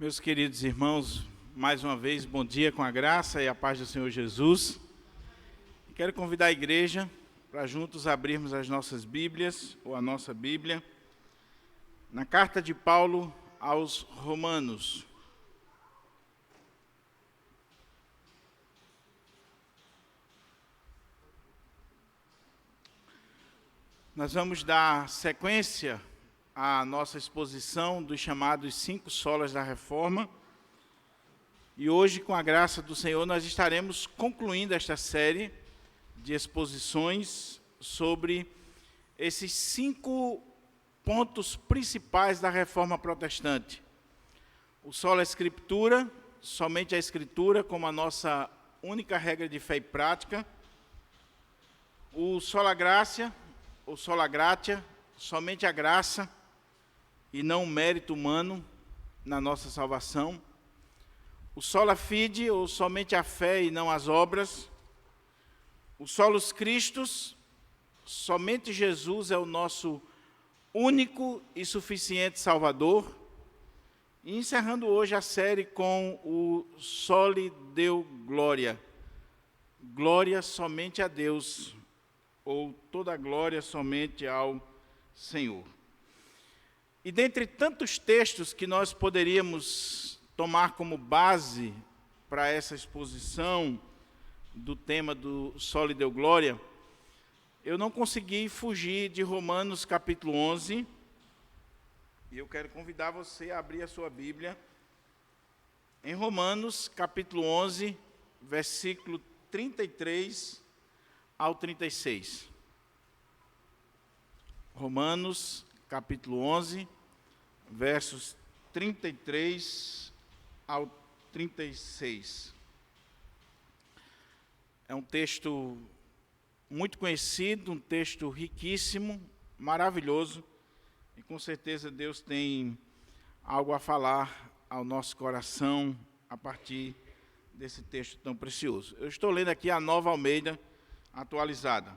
Meus queridos irmãos, mais uma vez, bom dia com a graça e a paz do Senhor Jesus. Quero convidar a igreja para juntos abrirmos as nossas Bíblias, ou a nossa Bíblia, na carta de Paulo aos Romanos. Nós vamos dar sequência à nossa exposição dos chamados 5 solas da Reforma. E hoje, com a graça do Senhor, nós estaremos concluindo esta série de exposições sobre esses 5 pontos principais da Reforma Protestante. O sola Escritura, somente a Escritura como a nossa única regra de fé e prática. O sola Gratia, ou sola gratia, somente a graça e não o mérito humano na nossa salvação. O sola fide, ou somente a fé e não as obras. O solus Christus, somente Jesus é o nosso único e suficiente Salvador. E encerrando hoje a série com o Soli Deo Gloria. Glória somente a Deus, ou toda glória somente ao Senhor. E dentre tantos textos que nós poderíamos tomar como base para essa exposição do tema do Soli Deo Gloria, eu não consegui fugir de Romanos capítulo 11, e eu quero convidar você a abrir a sua Bíblia em Romanos capítulo 11, versículo 33 ao 36. Romanos capítulo 11, versos 33 ao 36. É um texto muito conhecido, um texto riquíssimo, maravilhoso, e com certeza Deus tem algo a falar ao nosso coração a partir desse texto tão precioso. Eu estou lendo aqui a Nova Almeida atualizada.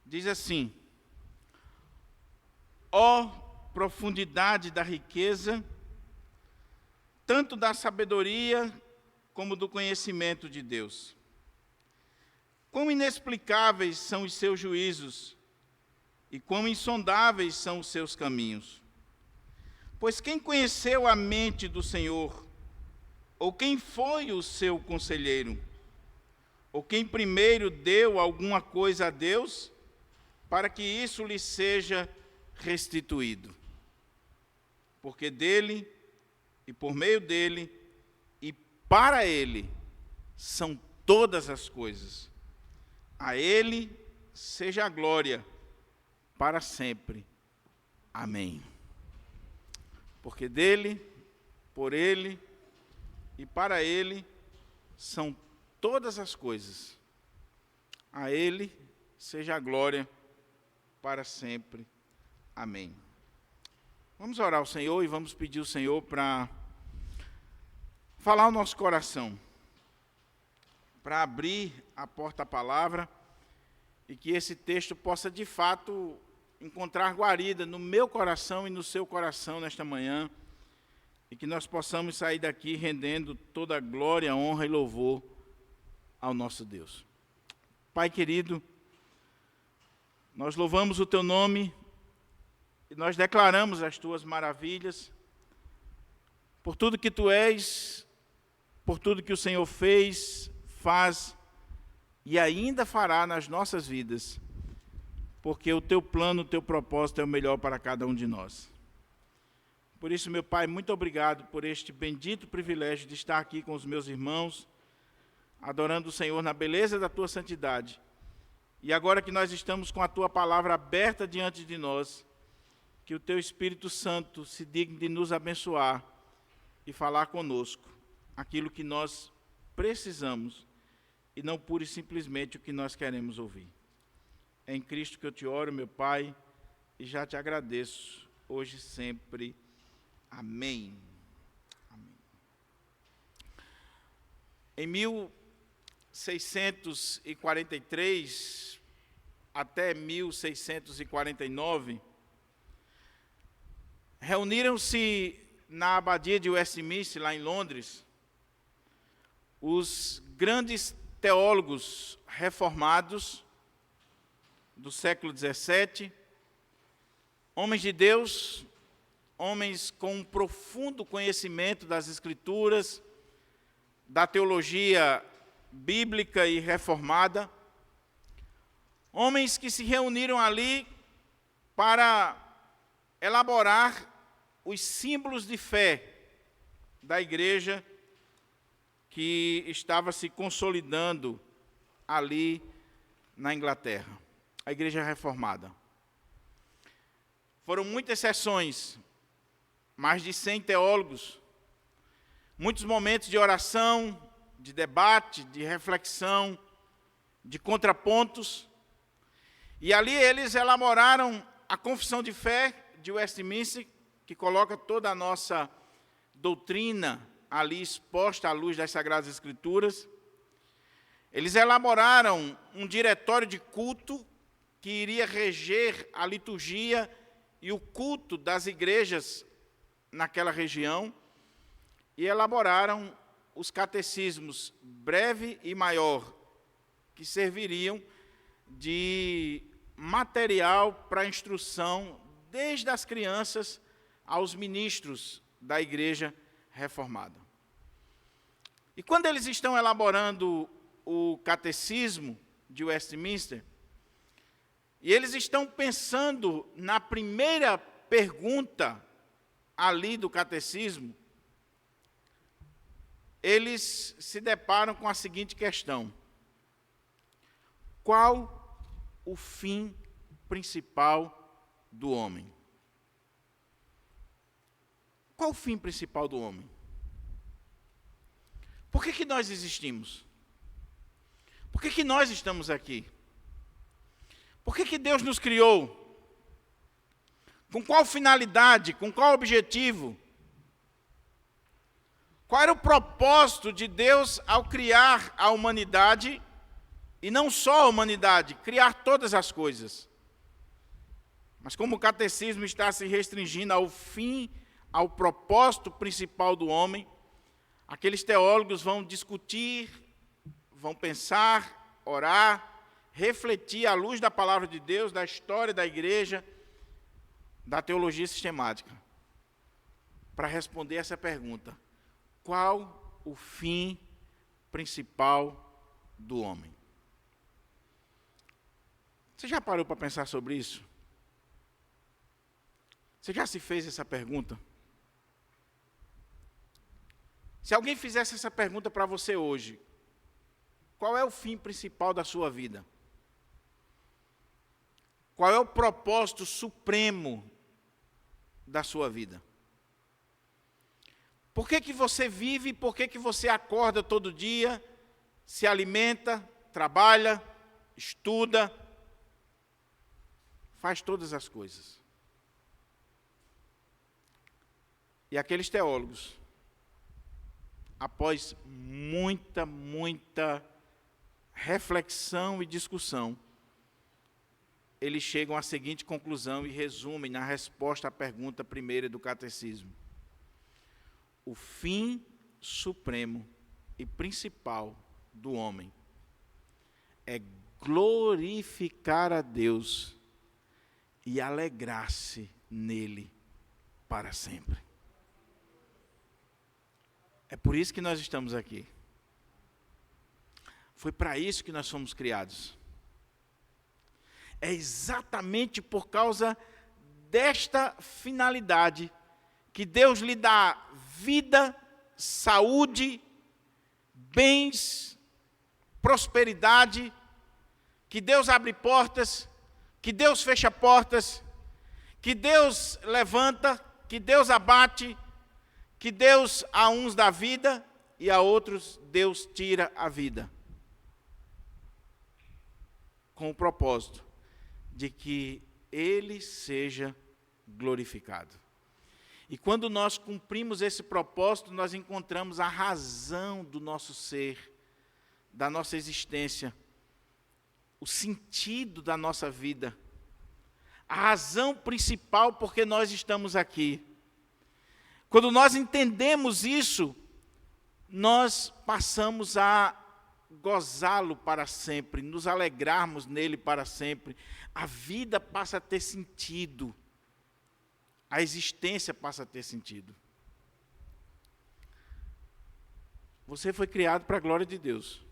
Diz assim: ó profundidade da riqueza, tanto da sabedoria como do conhecimento de Deus. Quão inexplicáveis são os seus juízos e quão insondáveis são os seus caminhos. Pois quem conheceu a mente do Senhor? Ou quem foi o seu conselheiro? Ou quem primeiro deu alguma coisa a Deus, para que isso lhe seja restituído? Porque dele, e por meio dele, e para ele, são todas as coisas. A ele seja a glória para sempre. Amém. Porque dele, por ele e para ele são todas as coisas. A ele seja a glória para sempre. Amém. Vamos orar ao Senhor e vamos pedir ao Senhor para falar ao nosso coração, para abrir a porta à palavra e que esse texto possa de fato encontrar guarida no meu coração e no seu coração nesta manhã, e que nós possamos sair daqui rendendo toda a glória, honra e louvor ao nosso Deus. Pai querido, nós louvamos o teu nome e nós declaramos as tuas maravilhas por tudo que tu és, por tudo que o Senhor fez, faz e ainda fará nas nossas vidas, porque o teu plano, o teu propósito é o melhor para cada um de nós. Por isso, meu Pai, muito obrigado por este bendito privilégio de estar aqui com os meus irmãos, adorando o Senhor na beleza da tua santidade. E agora que nós estamos com a tua palavra aberta diante de nós, que o teu Espírito Santo se digne de nos abençoar e falar conosco aquilo que nós precisamos e não pura e simplesmente o que nós queremos ouvir. É em Cristo que eu te oro, meu Pai, e já te agradeço, hoje e sempre. Amém. Amém. Em 1643 até 1649, reuniram-se na abadia de Westminster, lá em Londres, os grandes teólogos reformados do século XVII, homens de Deus, homens com um profundo conhecimento das Escrituras, da teologia bíblica e reformada, homens que se reuniram ali para elaborar os símbolos de fé da igreja que estava se consolidando ali na Inglaterra, a igreja reformada. Foram muitas sessões, mais de 100 teólogos, muitos momentos de oração, de debate, de reflexão, de contrapontos, e ali eles elaboraram a Confissão de Fé de Westminster, que coloca toda a nossa doutrina ali exposta à luz das Sagradas Escrituras. Eles elaboraram um diretório de culto que iria reger a liturgia e o culto das igrejas naquela região, e elaboraram os catecismos breve e maior, que serviriam de material para instrução desde as crianças aos ministros da igreja reformada. E quando eles estão elaborando o catecismo de Westminster, e eles estão pensando na primeira pergunta ali do catecismo, eles se deparam com a seguinte questão: qual o fim principal do homem? Qual o fim principal do homem? Por que nós existimos? Por que nós estamos aqui? Por que Deus nos criou? Com qual finalidade? Com qual objetivo? Qual era o propósito de Deus ao criar a humanidade, e não só a humanidade, criar todas as coisas? Mas como o catecismo está se restringindo ao fim, ao propósito principal do homem, aqueles teólogos vão discutir, vão pensar, orar, refletir à luz da palavra de Deus, da história da igreja, da teologia sistemática, para responder essa pergunta: qual o fim principal do homem? Você já parou para pensar sobre isso? Você já se fez essa pergunta? Se alguém fizesse essa pergunta para você hoje, qual é o fim principal da sua vida? Qual é o propósito supremo da sua vida? Por que você vive? Por que você acorda todo dia, se alimenta, trabalha, estuda, faz todas as coisas? E aqueles teólogos, após muita reflexão e discussão, eles chegam à seguinte conclusão e resumem na resposta à pergunta primeira do catecismo: o fim supremo e principal do homem é glorificar a Deus e alegrar-se nele para sempre. É por isso que nós estamos aqui. Foi para isso que nós fomos criados. É exatamente por causa desta finalidade que Deus lhe dá vida, saúde, bens, prosperidade, que Deus abre portas, que Deus fecha portas, que Deus levanta, que Deus abate, que Deus a uns dá vida e a outros Deus tira a vida. Com o propósito de que Ele seja glorificado. E quando nós cumprimos esse propósito, nós encontramos a razão do nosso ser, da nossa existência, o sentido da nossa vida, a razão principal porque nós estamos aqui. Quando nós entendemos isso, nós passamos a gozá-lo para sempre, nos alegrarmos nele para sempre. A vida passa a ter sentido. A existência passa a ter sentido. Você foi criado para a glória de Deus.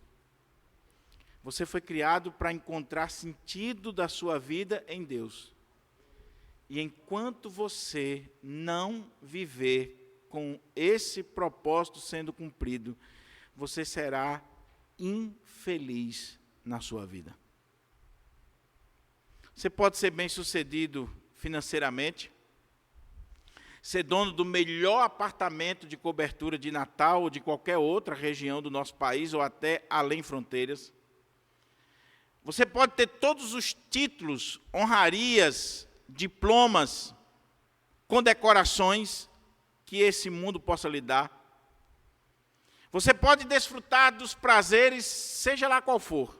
Você foi criado para encontrar sentido da sua vida em Deus. E enquanto você não viver com esse propósito sendo cumprido, você será infeliz na sua vida. Você pode ser bem-sucedido financeiramente, ser dono do melhor apartamento de cobertura de Natal ou de qualquer outra região do nosso país ou até além fronteiras. Você pode ter todos os títulos, honrarias, diplomas, condecorações que esse mundo possa lhe dar. Você pode desfrutar dos prazeres, seja lá qual for.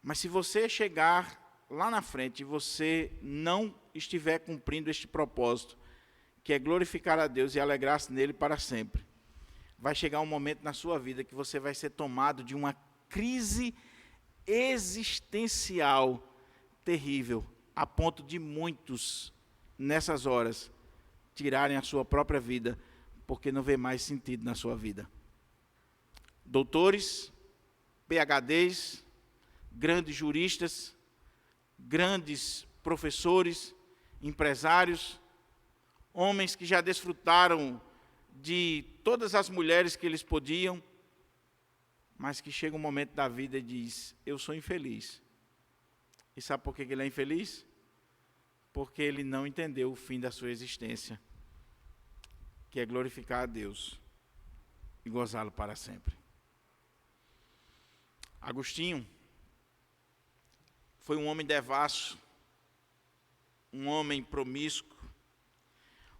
Mas se você chegar lá na frente e você não estiver cumprindo este propósito, que é glorificar a Deus e alegrar-se nele para sempre, vai chegar um momento na sua vida que você vai ser tomado de uma crise existencial terrível, a ponto de muitos, nessas horas, tirarem a sua própria vida, porque não vê mais sentido na sua vida. Doutores, PhDs, grandes juristas, grandes professores, empresários, homens que já desfrutaram de todas as mulheres que eles podiam, mas que chega um momento da vida e diz, eu sou infeliz. E sabe por que ele é infeliz? Porque ele não entendeu o fim da sua existência, que é glorificar a Deus e gozá-lo para sempre. Agostinho foi um homem devasso, um homem promíscuo,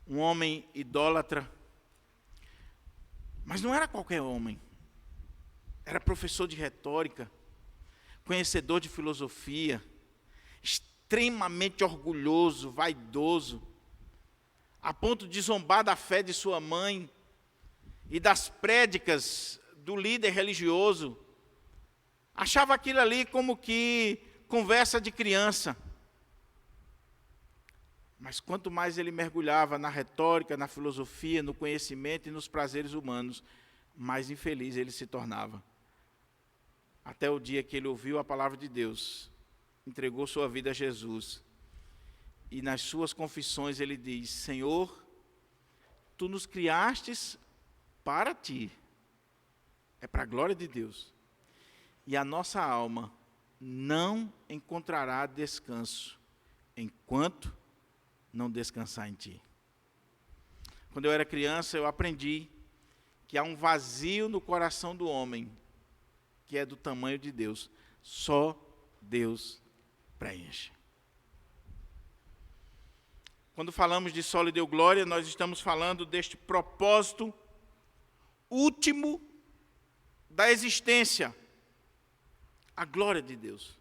um homem idólatra, mas não era qualquer homem. Era professor de retórica, conhecedor de filosofia, extremamente orgulhoso, vaidoso, a ponto de zombar da fé de sua mãe e das prédicas do líder religioso. Achava aquilo ali como que conversa de criança. Mas quanto mais ele mergulhava na retórica, na filosofia, no conhecimento e nos prazeres humanos, mais infeliz ele se tornava. Até o dia que ele ouviu a palavra de Deus, entregou sua vida a Jesus, e nas suas confissões ele diz, Senhor, Tu nos criastes para Ti, é para a glória de Deus, e a nossa alma não encontrará descanso, enquanto não descansar em Ti. Quando eu era criança, eu aprendi que há um vazio no coração do homem, que é do tamanho de Deus. Só Deus preenche. Quando falamos de Soli Deo Glória, nós estamos falando deste propósito último da existência, a glória de Deus.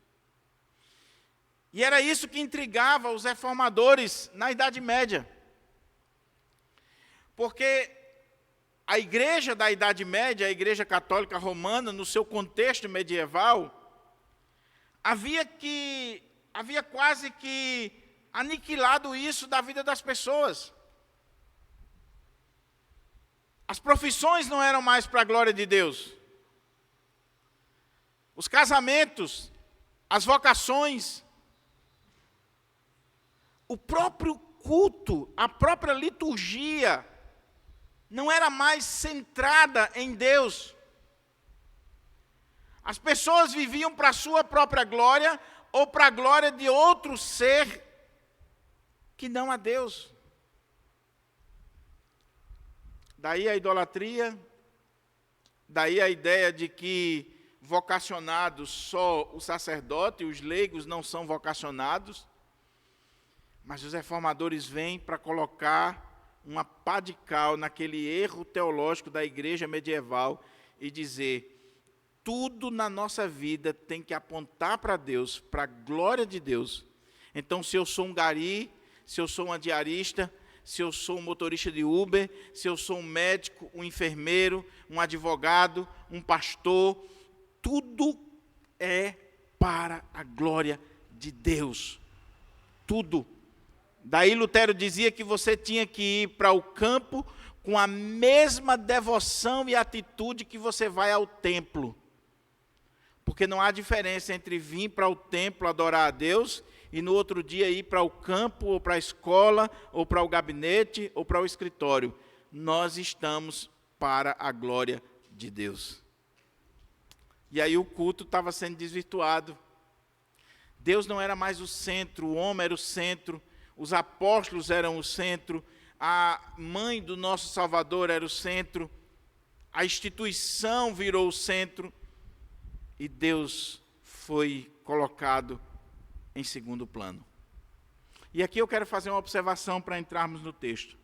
E era isso que intrigava os reformadores na Idade Média. Porque a igreja da Idade Média, a igreja católica romana, no seu contexto medieval, havia quase que aniquilado isso da vida das pessoas. As profissões não eram mais para a glória de Deus. Os casamentos, as vocações, o próprio culto, a própria liturgia, não era mais centrada em Deus. As pessoas viviam para a sua própria glória ou para a glória de outro ser que não a Deus. Daí a idolatria, daí a ideia de que vocacionados só o sacerdote, os leigos não são vocacionados, mas os reformadores vêm para colocar uma pá de cal naquele erro teológico da igreja medieval e dizer, tudo na nossa vida tem que apontar para Deus, para a glória de Deus. Então, se eu sou um gari, se eu sou um diarista, se eu sou um motorista de Uber, se eu sou um médico, um enfermeiro, um advogado, um pastor. Tudo é para a glória de Deus. Tudo. Daí Lutero dizia que você tinha que ir para o campo com a mesma devoção e atitude que você vai ao templo. Porque não há diferença entre vir para o templo adorar a Deus e no outro dia ir para o campo, ou para a escola, ou para o gabinete, ou para o escritório. Nós estamos para a glória de Deus. E aí o culto estava sendo desvirtuado. Deus não era mais o centro, o homem era o centro, os apóstolos eram o centro, a mãe do nosso Salvador era o centro, a instituição virou o centro, e Deus foi colocado em segundo plano. E aqui eu quero fazer uma observação para entrarmos no texto.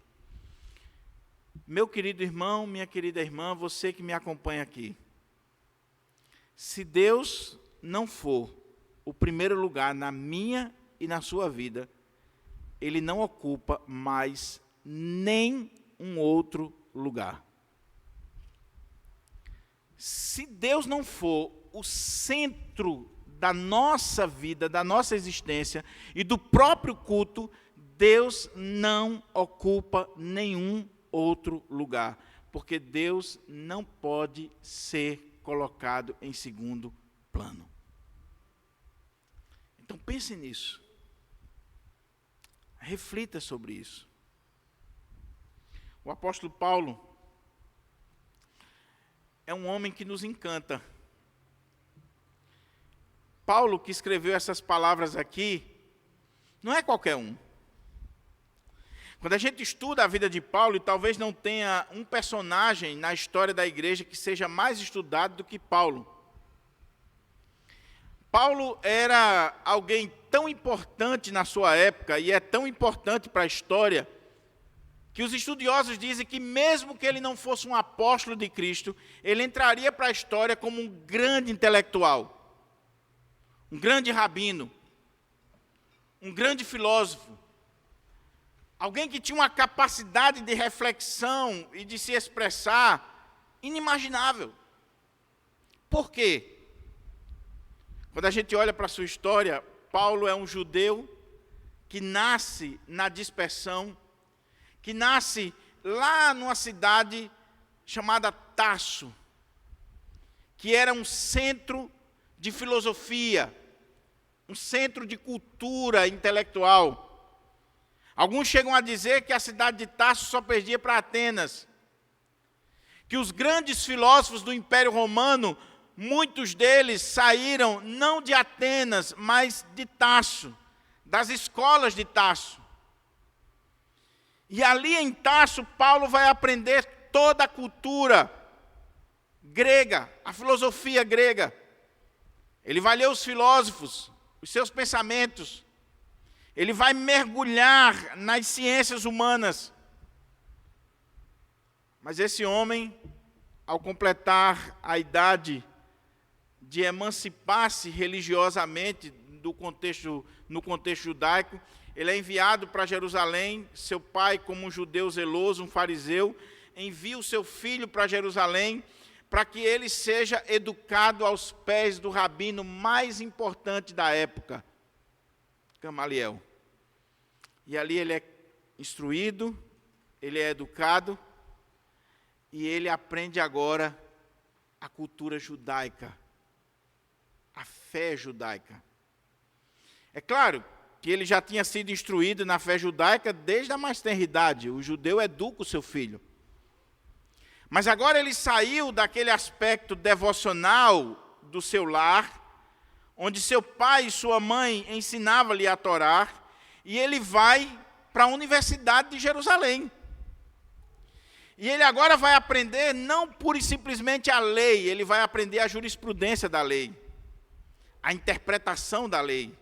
Meu querido irmão, minha querida irmã, você que me acompanha aqui, se Deus não for o primeiro lugar na minha e na sua vida, Ele não ocupa mais nem um outro lugar. Se Deus não for o centro da nossa vida, da nossa existência e do próprio culto, Deus não ocupa nenhum outro lugar, porque Deus não pode ser colocado em segundo plano. Então pense nisso. Reflita sobre isso. O apóstolo Paulo é um homem que nos encanta. Paulo, que escreveu essas palavras aqui, não é qualquer um. Quando a gente estuda a vida de Paulo, e talvez não tenha um personagem na história da igreja que seja mais estudado do que Paulo. Paulo era alguém tão importante na sua época, e é tão importante para a história, que os estudiosos dizem que mesmo que ele não fosse um apóstolo de Cristo, ele entraria para a história como um grande intelectual, um grande rabino, um grande filósofo, alguém que tinha uma capacidade de reflexão e de se expressar inimaginável. Por quê? Quando a gente olha para a sua história, Paulo é um judeu que nasce na dispersão, que nasce lá numa cidade chamada Tarso, que era um centro de filosofia, um centro de cultura intelectual. Alguns chegam a dizer que a cidade de Tarso só perdia para Atenas, que os grandes filósofos do Império Romano, muitos deles saíram não de Atenas, mas de Tarso, das escolas de Tarso. E ali em Tarso, Paulo vai aprender toda a cultura grega, a filosofia grega. Ele vai ler os filósofos, os seus pensamentos. Ele vai mergulhar nas ciências humanas. Mas esse homem, ao completar a idade de emancipar-se religiosamente no contexto judaico, ele é enviado para Jerusalém. Seu pai, como um judeu zeloso, um fariseu, envia o seu filho para Jerusalém para que ele seja educado aos pés do rabino mais importante da época, Gamaliel. E ali ele é instruído, ele é educado, e ele aprende agora a cultura judaica, a fé judaica. É claro que ele já tinha sido instruído na fé judaica desde a mais tenra idade. O judeu educa o seu filho. Mas agora ele saiu daquele aspecto devocional do seu lar, onde seu pai e sua mãe ensinavam-lhe a Torá, e ele vai para a Universidade de Jerusalém. E ele agora vai aprender não pura e simplesmente a lei, ele vai aprender a jurisprudência da lei, a interpretação da lei.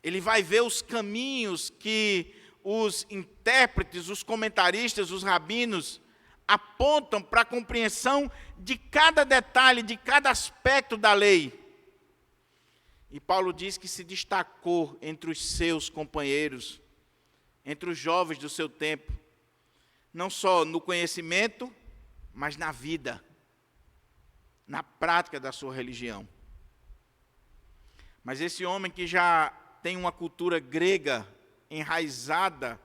Ele vai ver os caminhos que os intérpretes, os comentaristas, os rabinos apontam para a compreensão de cada detalhe, de cada aspecto da lei. E Paulo diz que se destacou entre os seus companheiros entre os jovens do seu tempo, não só no conhecimento, mas na vida, na prática da sua religião. Mas esse homem que já tem uma cultura grega enraizada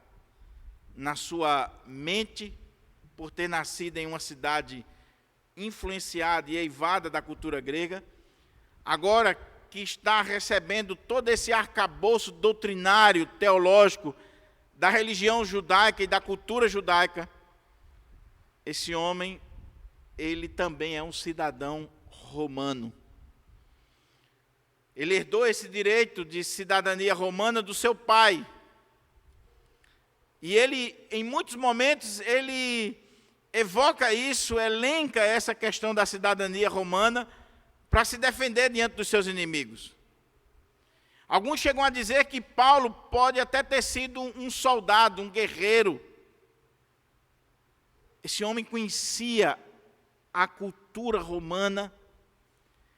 na sua mente, por ter nascido em uma cidade influenciada e eivada da cultura grega, agora que está recebendo todo esse arcabouço doutrinário, teológico, da religião judaica e da cultura judaica, esse homem, ele também é um cidadão romano. Ele herdou esse direito de cidadania romana do seu pai. E ele, em muitos momentos, ele evoca isso, elenca essa questão da cidadania romana para se defender diante dos seus inimigos. Alguns chegam a dizer que Paulo pode até ter sido um soldado, um guerreiro. Esse homem conhecia a cultura romana,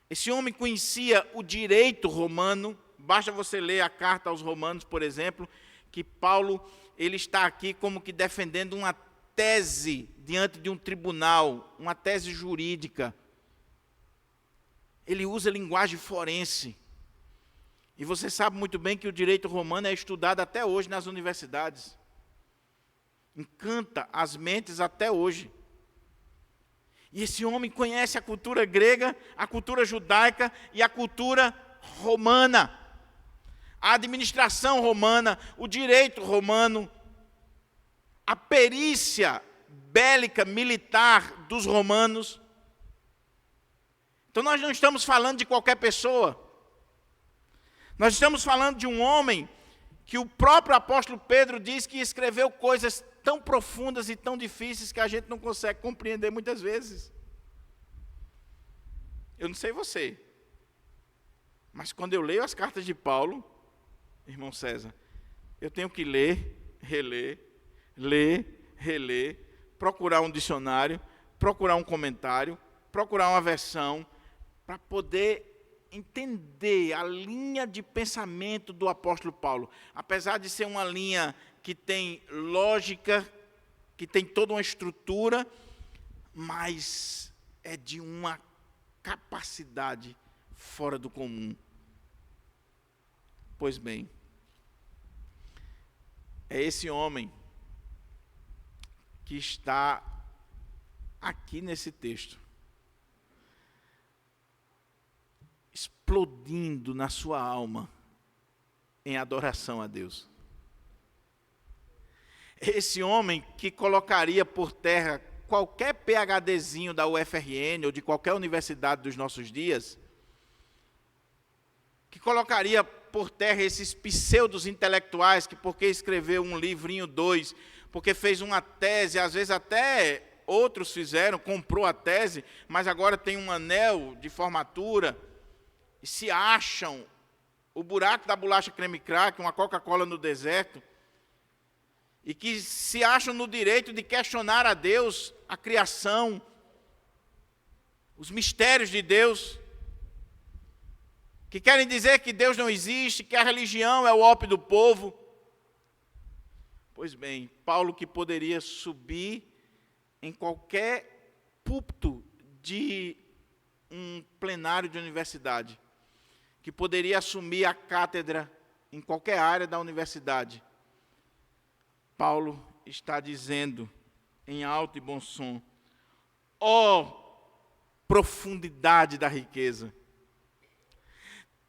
esse homem conhecia o direito romano. Basta você ler a carta aos Romanos, por exemplo, que Paulo ele está aqui como que defendendo uma tese diante de um tribunal, uma tese jurídica. Ele usa linguagem forense. E você sabe muito bem que o direito romano é estudado até hoje nas universidades. Encanta as mentes até hoje. E esse homem conhece a cultura grega, a cultura judaica e a cultura romana. A administração romana, o direito romano, a perícia bélica, militar dos romanos. Então nós não estamos falando de qualquer pessoa. Nós estamos falando de um homem que o próprio apóstolo Pedro diz que escreveu coisas tão profundas e tão difíceis que a gente não consegue compreender muitas vezes. Eu não sei você, mas quando eu leio as cartas de Paulo, irmão César, eu tenho que ler, reler, procurar um dicionário, procurar um comentário, procurar uma versão, para poder entender a linha de pensamento do apóstolo Paulo. Apesar de ser uma linha que tem lógica, que tem toda uma estrutura, mas é de uma capacidade fora do comum. Pois bem, é esse homem que está aqui nesse texto, explodindo na sua alma em adoração a Deus. Esse homem que colocaria por terra qualquer PhDzinho da UFRN ou de qualquer universidade dos nossos dias, que colocaria por terra esses pseudos intelectuais que porque escreveu um livrinho, dois, porque fez uma tese, às vezes até outros fizeram, comprou a tese, mas agora tem um anel de formatura, e se acham o buraco da bolacha creme crack, uma Coca-Cola no deserto, e que se acham no direito de questionar a Deus, a criação, os mistérios de Deus, que querem dizer que Deus não existe, que a religião é o ópio do povo. Pois bem, Paulo, que poderia subir em qualquer púlpito de um plenário de universidade, que poderia assumir a cátedra em qualquer área da universidade, Paulo está dizendo em alto e bom som: ó profundidade da riqueza,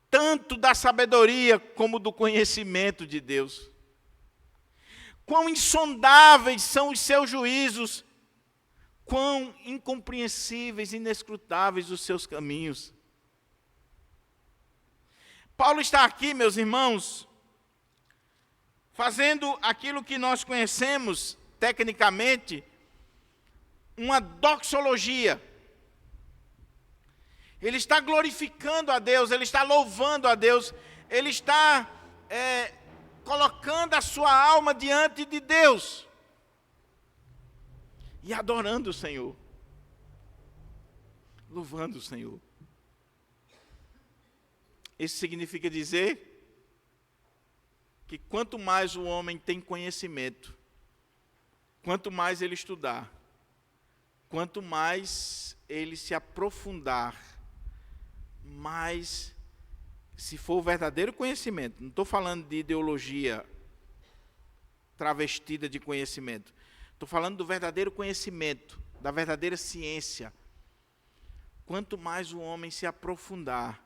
tanto da sabedoria como do conhecimento de Deus. Quão insondáveis são os seus juízos, quão incompreensíveis e inescrutáveis os seus caminhos. Paulo está aqui, meus irmãos, fazendo aquilo que nós conhecemos tecnicamente, uma doxologia. Ele está glorificando a Deus, ele está louvando a Deus, ele está colocando a sua alma diante de Deus e adorando o Senhor, louvando o Senhor. Isso significa dizer que quanto mais o homem tem conhecimento, quanto mais ele estudar, quanto mais ele se aprofundar, mais, se for o verdadeiro conhecimento, não estou falando de ideologia travestida de conhecimento, estou falando do verdadeiro conhecimento, da verdadeira ciência. Quanto mais o homem se aprofundar,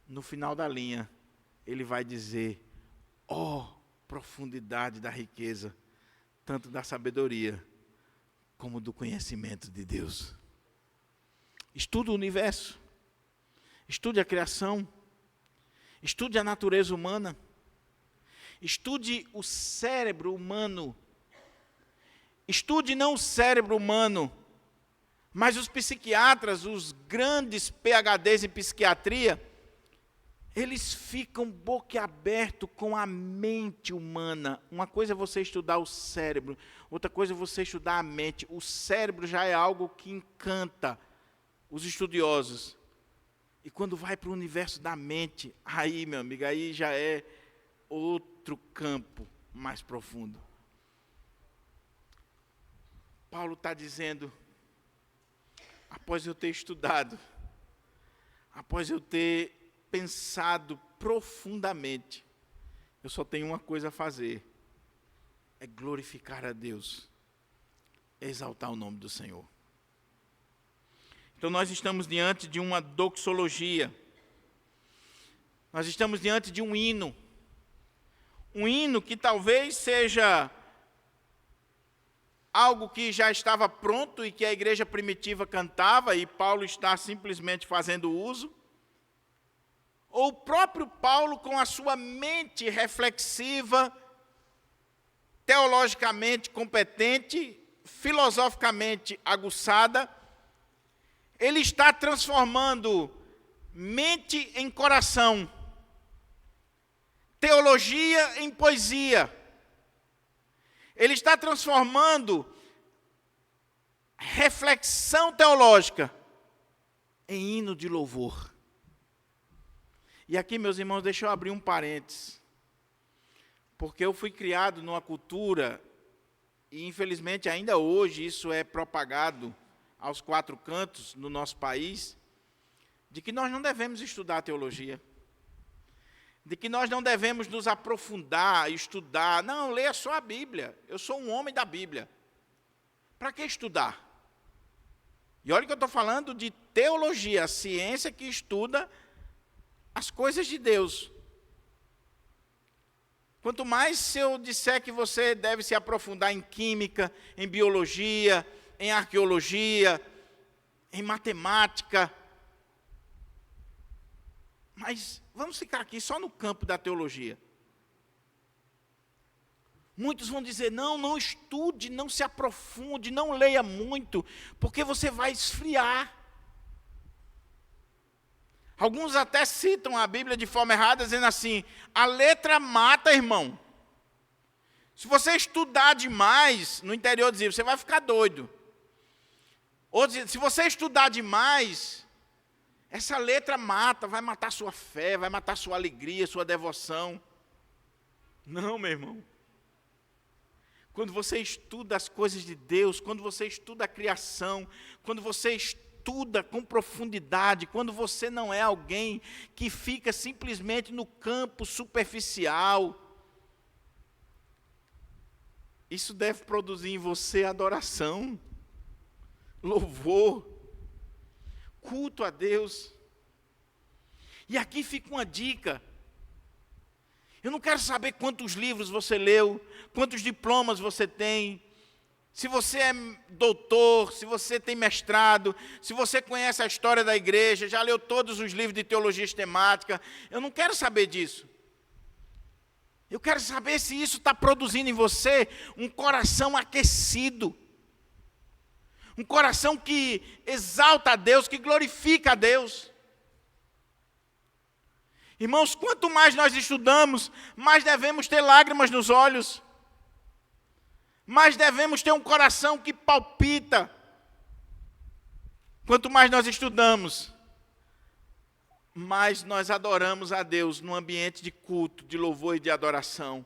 no final da linha, ele vai dizer: ó, profundidade da riqueza, tanto da sabedoria, como do conhecimento de Deus. Estude o universo, estude a criação, estude a natureza humana, estude o cérebro humano. Estude não o cérebro humano, mas os psiquiatras, os grandes PhDs em psiquiatria, eles ficam boquiabertos com a mente humana. Uma coisa é você estudar o cérebro, outra coisa é você estudar a mente. O cérebro já é algo que encanta os estudiosos. E quando vai para o universo da mente, aí, meu amigo, aí já é outro campo mais profundo. Paulo está dizendo: após eu ter estudado, após eu ter pensado profundamente, eu só tenho uma coisa a fazer: é glorificar a Deus, exaltar o nome do Senhor. Então nós estamos diante de uma doxologia, nós estamos diante de um hino que talvez seja algo que já estava pronto e que a igreja primitiva cantava e Paulo está simplesmente fazendo uso, ou o próprio Paulo, com a sua mente reflexiva, teologicamente competente, filosoficamente aguçada, ele está transformando mente em coração, teologia em poesia. Ele está transformando reflexão teológica em hino de louvor. E aqui, meus irmãos, deixa eu abrir um parênteses. Porque eu fui criado numa cultura, e infelizmente ainda hoje isso é propagado aos quatro cantos no nosso país, de que nós não devemos estudar teologia. De que nós não devemos nos aprofundar, estudar. Não, leia só a Bíblia. Eu sou um homem da Bíblia. Para que estudar? E olha que eu estou falando de teologia, a ciência que estuda as coisas de Deus. Quanto mais se eu disser que você deve se aprofundar em química, em biologia, em arqueologia, em matemática, mas vamos ficar aqui só no campo da teologia. Muitos vão dizer: não estude, não se aprofunde, não leia muito, porque você vai esfriar. Alguns até citam a Bíblia de forma errada, dizendo assim: a letra mata, irmão. Se você estudar demais, no interior dizia, você vai ficar doido. Outros, se você estudar demais, essa letra mata, vai matar sua fé, vai matar sua alegria, sua devoção. Não, meu irmão. Quando você estuda as coisas de Deus, quando você estuda a criação, quando você estuda com profundidade, quando você não é alguém que fica simplesmente no campo superficial, isso deve produzir em você adoração, louvor, culto a Deus. E aqui fica uma dica. Eu não quero saber quantos livros você leu, quantos diplomas você tem, se você é doutor, se você tem mestrado, se você conhece a história da igreja, já leu todos os livros de teologia sistemática. Eu não quero saber disso. Eu quero saber se isso está produzindo em você um coração aquecido, um coração que exalta a Deus, que glorifica a Deus. Irmãos, quanto mais nós estudamos, mais devemos ter lágrimas nos olhos, mais devemos ter um coração que palpita. Quanto mais nós estudamos, mais nós adoramos a Deus num ambiente de culto, de louvor e de adoração.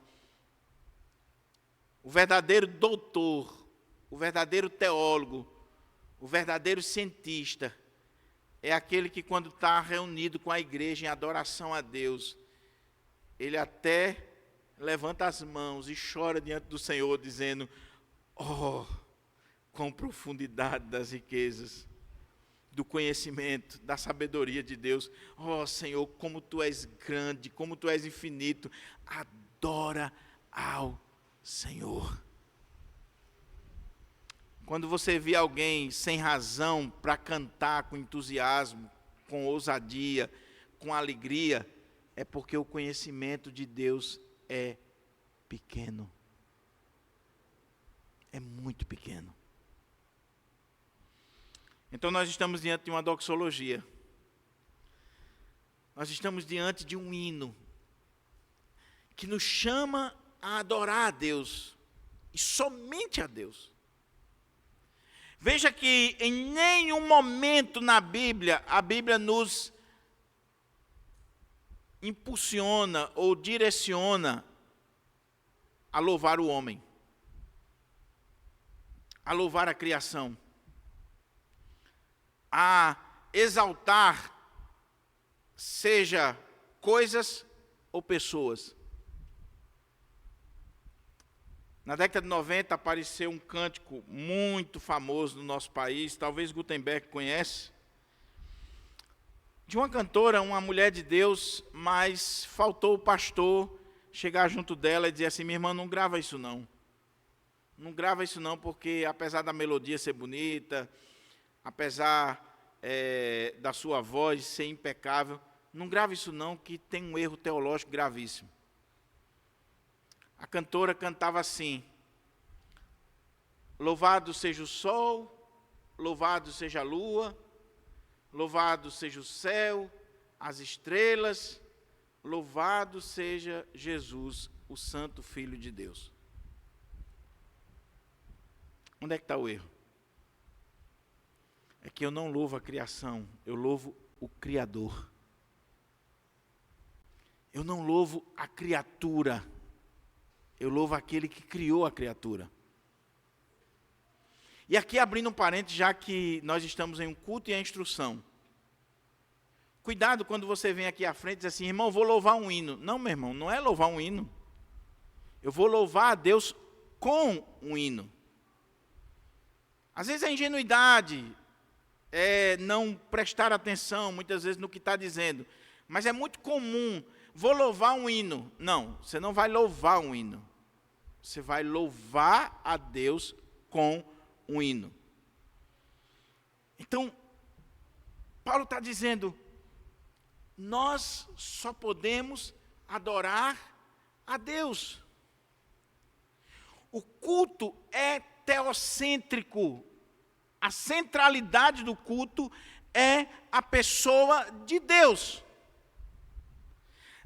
O verdadeiro doutor, o verdadeiro teólogo, o verdadeiro cientista é aquele que, quando está reunido com a igreja em adoração a Deus, ele até levanta as mãos e chora diante do Senhor, dizendo: oh, com profundidade das riquezas, do conhecimento, da sabedoria de Deus. Oh, Senhor, como Tu és grande, como Tu és infinito. Adora ao Senhor. Quando você vê alguém sem razão para cantar com entusiasmo, com ousadia, com alegria, é porque o conhecimento de Deus é pequeno. É muito pequeno. Então nós estamos diante de uma doxologia. Nós estamos diante de um hino que nos chama a adorar a Deus, e somente a Deus. Veja que em nenhum momento na Bíblia, a Bíblia nos impulsiona ou direciona a louvar o homem, a louvar a criação, a exaltar, seja coisas ou pessoas. Na década de 90 apareceu um cântico muito famoso no nosso país, talvez Gutenberg conhece, de uma cantora, uma mulher de Deus, mas faltou o pastor chegar junto dela e dizer assim: minha irmã, não grava isso não. Não grava isso não, porque apesar da melodia ser bonita, apesar da sua voz ser impecável, não grava isso não, que tem um erro teológico gravíssimo. A cantora cantava assim: louvado seja o sol, louvado seja a lua, louvado seja o céu, as estrelas, louvado seja Jesus, o Santo Filho de Deus. Onde é que está o erro? É que eu não louvo a criação, eu louvo o Criador. Eu não louvo a criatura, eu louvo aquele que criou a criatura. E aqui, abrindo um parênteses, já que nós estamos em um culto e a instrução. Cuidado quando você vem aqui à frente e diz assim: irmão, vou louvar um hino. Não, meu irmão, não é louvar um hino. Eu vou louvar a Deus com um hino. Às vezes a ingenuidade é não prestar atenção, muitas vezes, no que está dizendo. Mas é muito comum: vou louvar um hino. Não, você não vai louvar um hino. Você vai louvar a Deus com um hino. Então, Paulo está dizendo: nós só podemos adorar a Deus. O culto é teocêntrico. A centralidade do culto é a pessoa de Deus.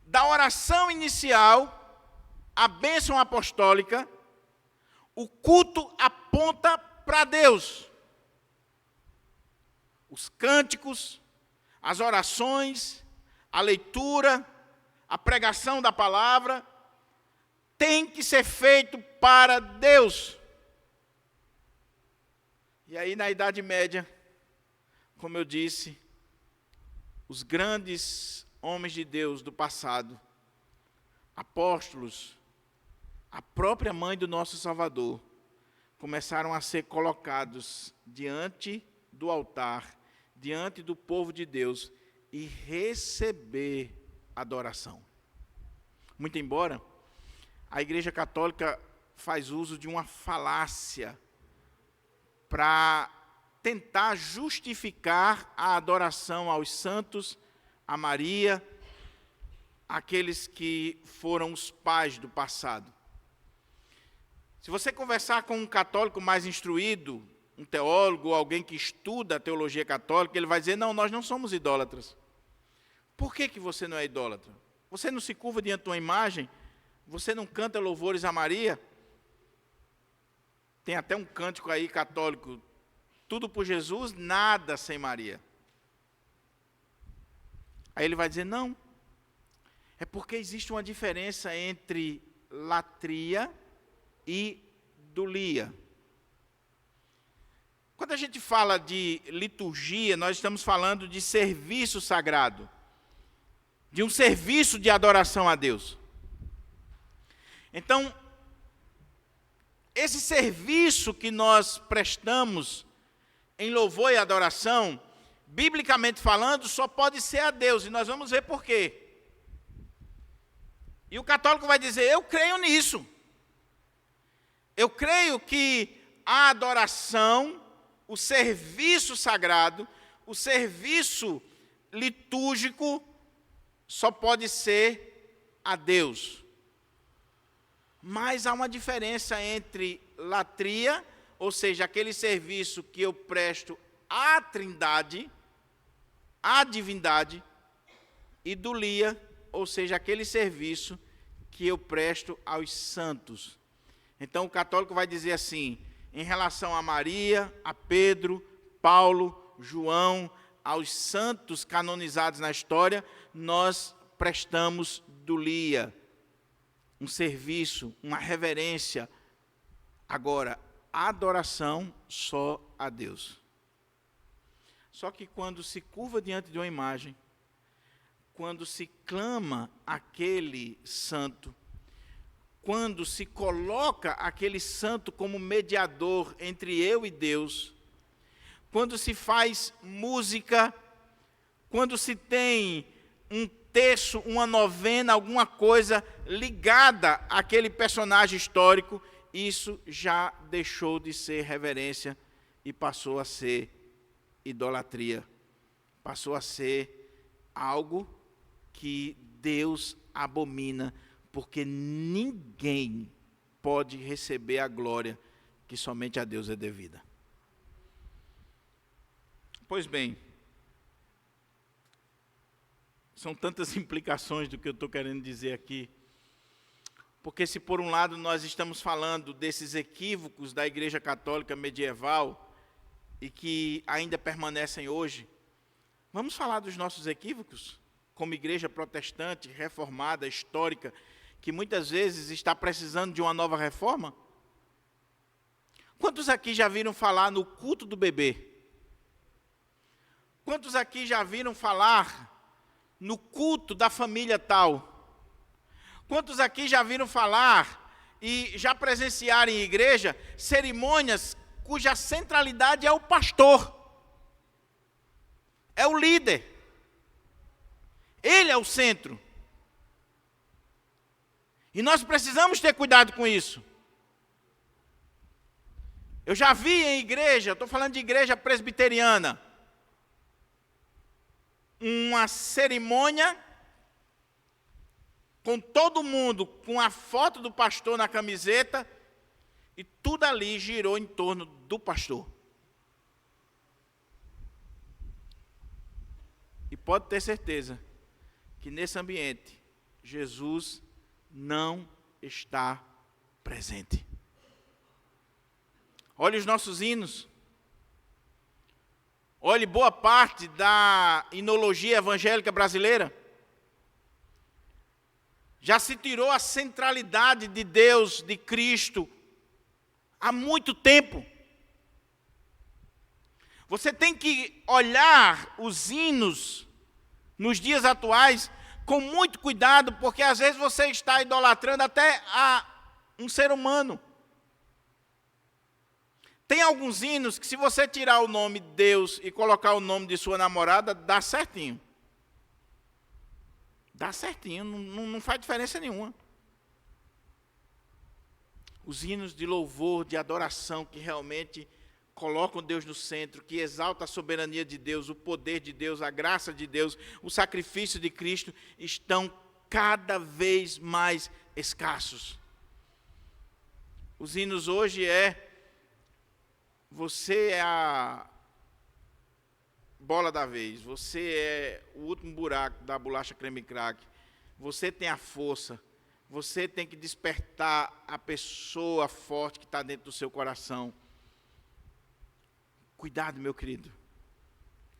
Da oração inicial, a bênção apostólica, o culto aponta para Deus. Os cânticos, as orações, a leitura, a pregação da palavra, tem que ser feito para Deus. E aí, na Idade Média, como eu disse, os grandes homens de Deus do passado, apóstolos, a própria mãe do nosso Salvador, começaram a ser colocados diante do altar, diante do povo de Deus, e receber adoração. Muito embora a Igreja Católica faz uso de uma falácia para tentar justificar a adoração aos santos, a Maria, aqueles que foram os pais do passado. Se você conversar com um católico mais instruído, um teólogo, alguém que estuda a teologia católica, ele vai dizer: não, nós não somos idólatras. Por que você não é idólatra? Você não se curva diante de uma imagem? Você não canta louvores a Maria? Tem até um cântico aí católico: tudo por Jesus, nada sem Maria. Aí ele vai dizer, não, é porque existe uma diferença entre latria e idolia. Quando a gente fala de liturgia, nós estamos falando de serviço sagrado, de um serviço de adoração a Deus. Então, esse serviço que nós prestamos em louvor e adoração, biblicamente falando, só pode ser a Deus, e nós vamos ver por quê. E o católico vai dizer, eu creio nisso. Eu creio que a adoração, o serviço sagrado, o serviço litúrgico, só pode ser a Deus. Mas há uma diferença entre latria, ou seja, aquele serviço que eu presto à Trindade, à divindade, e idolia, ou seja, aquele serviço que eu presto aos santos. Então o católico vai dizer assim, em relação a Maria, a Pedro, Paulo, João, aos santos canonizados na história, nós prestamos idolia, um serviço, uma reverência. Agora, a adoração só a Deus. Só que quando se curva diante de uma imagem, quando se clama aquele santo, quando se coloca aquele santo como mediador entre eu e Deus, quando se faz música, quando se tem um terço, uma novena, alguma coisa ligada àquele personagem histórico, isso já deixou de ser reverência e passou a ser idolatria. Passou a ser algo que Deus abomina, porque ninguém pode receber a glória que somente a Deus é devida. Pois bem, são tantas implicações do que eu estou querendo dizer aqui, porque se por um lado nós estamos falando desses equívocos da Igreja Católica medieval e que ainda permanecem hoje, vamos falar dos nossos equívocos como igreja protestante, reformada, histórica, que muitas vezes está precisando de uma nova reforma? Quantos aqui já viram falar no culto do bebê? Quantos aqui já viram falar no culto da família tal? Quantos aqui já viram falar e já presenciaram em igreja cerimônias cuja centralidade é o pastor, é o líder, ele é o centro? E nós precisamos ter cuidado com isso. Eu já vi em igreja, estou falando de igreja presbiteriana, uma cerimônia com todo mundo, com a foto do pastor na camiseta, e tudo ali girou em torno do pastor. E pode ter certeza que nesse ambiente, Jesus não está presente. Olhe os nossos hinos. Olhe boa parte da hinologia evangélica brasileira. Já se tirou a centralidade de Deus, de Cristo, há muito tempo. Você tem que olhar os hinos nos dias atuais com muito cuidado, porque às vezes você está idolatrando até a um ser humano. Tem alguns hinos que, se você tirar o nome de Deus e colocar o nome de sua namorada, dá certinho. Dá certinho, não faz diferença nenhuma. Os hinos de louvor, de adoração, que realmente colocam Deus no centro, que exaltam a soberania de Deus, o poder de Deus, a graça de Deus, o sacrifício de Cristo, estão cada vez mais escassos. Os hinos hoje você é a bola da vez, você é o último buraco da bolacha creme crack, você tem a força, você tem que despertar a pessoa forte que está dentro do seu coração. Cuidado, meu querido,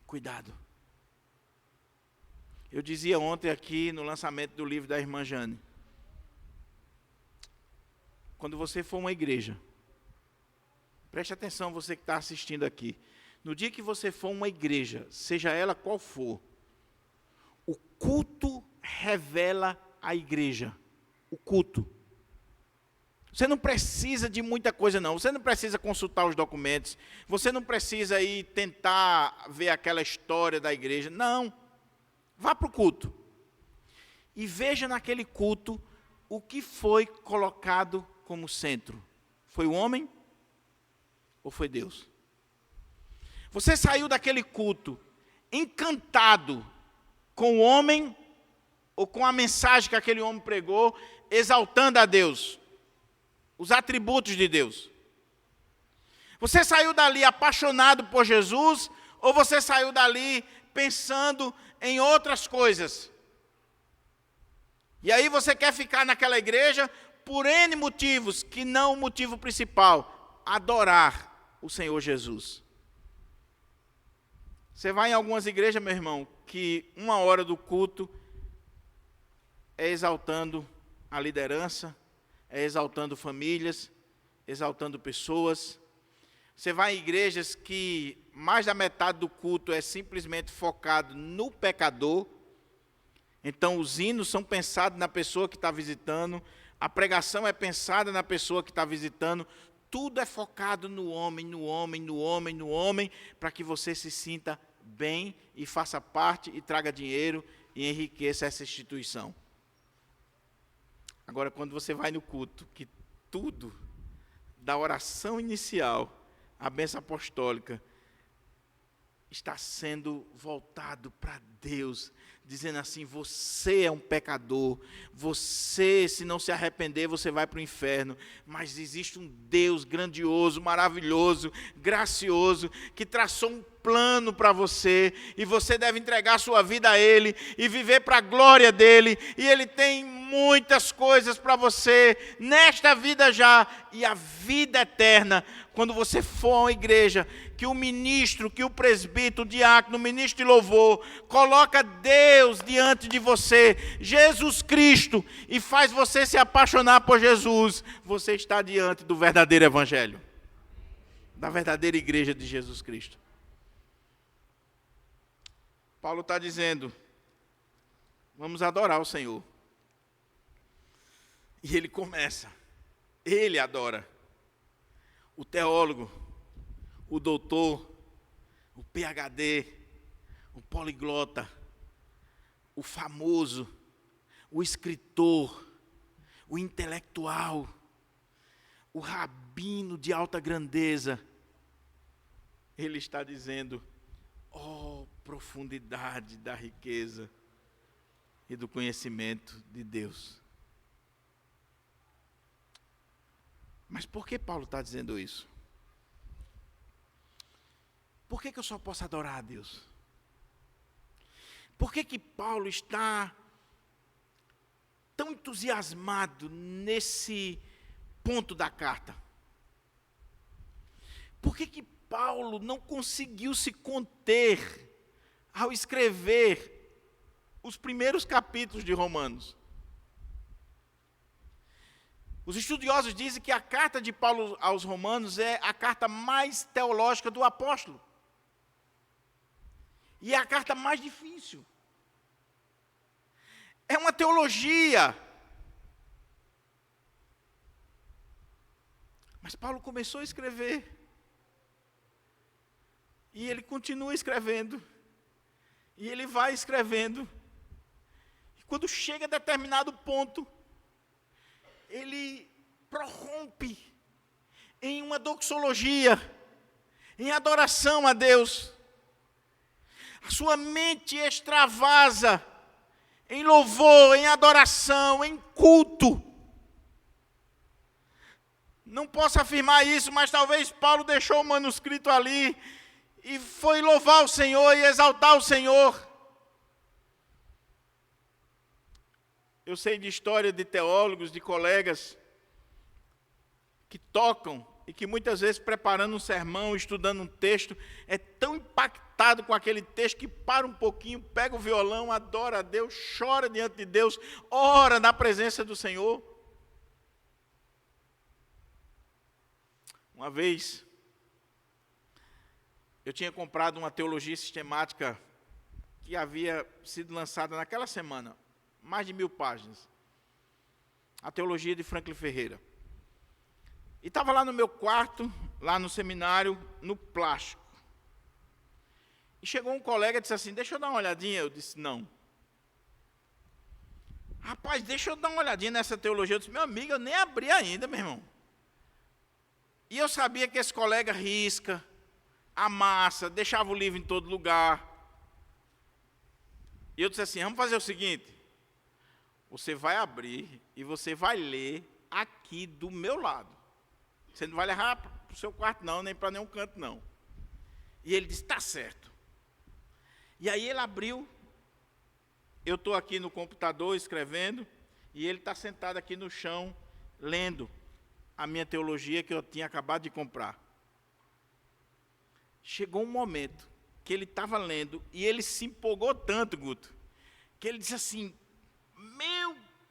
cuidado. Eu dizia ontem aqui no lançamento do livro da irmã Jane, quando você for uma igreja, preste atenção, você que está assistindo aqui, no dia que você for uma igreja, seja ela qual for, o culto revela a igreja, o culto. Você não precisa de muita coisa, não. Você não precisa consultar os documentos. Você não precisa ir tentar ver aquela história da igreja. Não. Vá para o culto. E veja naquele culto o que foi colocado como centro. Foi o homem ou foi Deus? Você saiu daquele culto encantado com o homem ou com a mensagem que aquele homem pregou, exaltando a Deus, os atributos de Deus? Você saiu dali apaixonado por Jesus, ou você saiu dali pensando em outras coisas? E aí você quer ficar naquela igreja por N motivos, que não o motivo principal, adorar o Senhor Jesus. Você vai em algumas igrejas, meu irmão, que 1 hora do culto é exaltando a liderança, é exaltando famílias, exaltando pessoas. Você vai em igrejas que mais da metade do culto é simplesmente focado no pecador. Então os hinos são pensados na pessoa que está visitando, a pregação é pensada na pessoa que está visitando, tudo é focado no homem, no homem, no homem, no homem, para que você se sinta bem e faça parte e traga dinheiro e enriqueça essa instituição. Agora, quando você vai no culto, que tudo, da oração inicial à bênção apostólica, está sendo voltado para Deus, dizendo assim: você é um pecador, você, se não se arrepender, você vai para o inferno, mas existe um Deus grandioso, maravilhoso, gracioso, que traçou um plano para você, e você deve entregar a sua vida a Ele, e viver para a glória dEle, e Ele tem muitas coisas para você, nesta vida já, e a vida eterna, quando você for a uma igreja, que o ministro, que o presbítero, o diácono, o ministro de louvor, coloca Deus diante de você, Jesus Cristo, e faz você se apaixonar por Jesus, você está diante do verdadeiro evangelho, da verdadeira igreja de Jesus Cristo. Paulo está dizendo, vamos adorar o Senhor. E ele começa, ele adora. O teólogo, o doutor, o PhD, o poliglota, o famoso, o escritor, o intelectual, o rabino de alta grandeza, ele está dizendo, profundidade da riqueza e do conhecimento de Deus. Mas por que Paulo está dizendo isso? Por que eu só posso adorar a Deus? Por que Paulo está tão entusiasmado nesse ponto da carta? Por que Paulo não conseguiu se conter ao escrever os primeiros capítulos de Romanos? Os estudiosos dizem que a carta de Paulo aos Romanos é a carta mais teológica do apóstolo. E é a carta mais difícil. É uma teologia. Mas Paulo começou a escrever. E ele continua escrevendo. E ele vai escrevendo. E quando chega a determinado ponto, ele prorrompe em uma doxologia, em adoração a Deus. A sua mente extravasa em louvor, em adoração, em culto. Não posso afirmar isso, mas talvez Paulo deixou o manuscrito ali e foi louvar o Senhor e exaltar o Senhor. Eu sei de história de teólogos, de colegas, que tocam e que muitas vezes preparando um sermão, estudando um texto, é tão impactado com aquele texto que para um pouquinho, pega o violão, adora a Deus, chora diante de Deus, ora na presença do Senhor. Uma vez, eu tinha comprado uma teologia sistemática que havia sido lançada naquela semana, mais de 1000 páginas. A teologia de Franklin Ferreira. E estava lá no meu quarto, lá no seminário, no plástico. E chegou um colega e disse assim, deixa eu dar uma olhadinha. Eu disse, não. Rapaz, deixa eu dar uma olhadinha nessa teologia. Eu disse, meu amigo, eu nem abri ainda, meu irmão. E eu sabia que esse colega risca, amassa, deixava o livro em todo lugar. E eu disse assim, vamos fazer o seguinte. Você vai abrir e você vai ler aqui do meu lado. Você não vai levar para o seu quarto não, nem para nenhum canto não. E ele disse, está certo. E aí ele abriu, eu estou aqui no computador escrevendo, e ele está sentado aqui no chão, lendo a minha teologia que eu tinha acabado de comprar. Chegou um momento que ele estava lendo, e ele se empolgou tanto, Guto, que ele disse assim,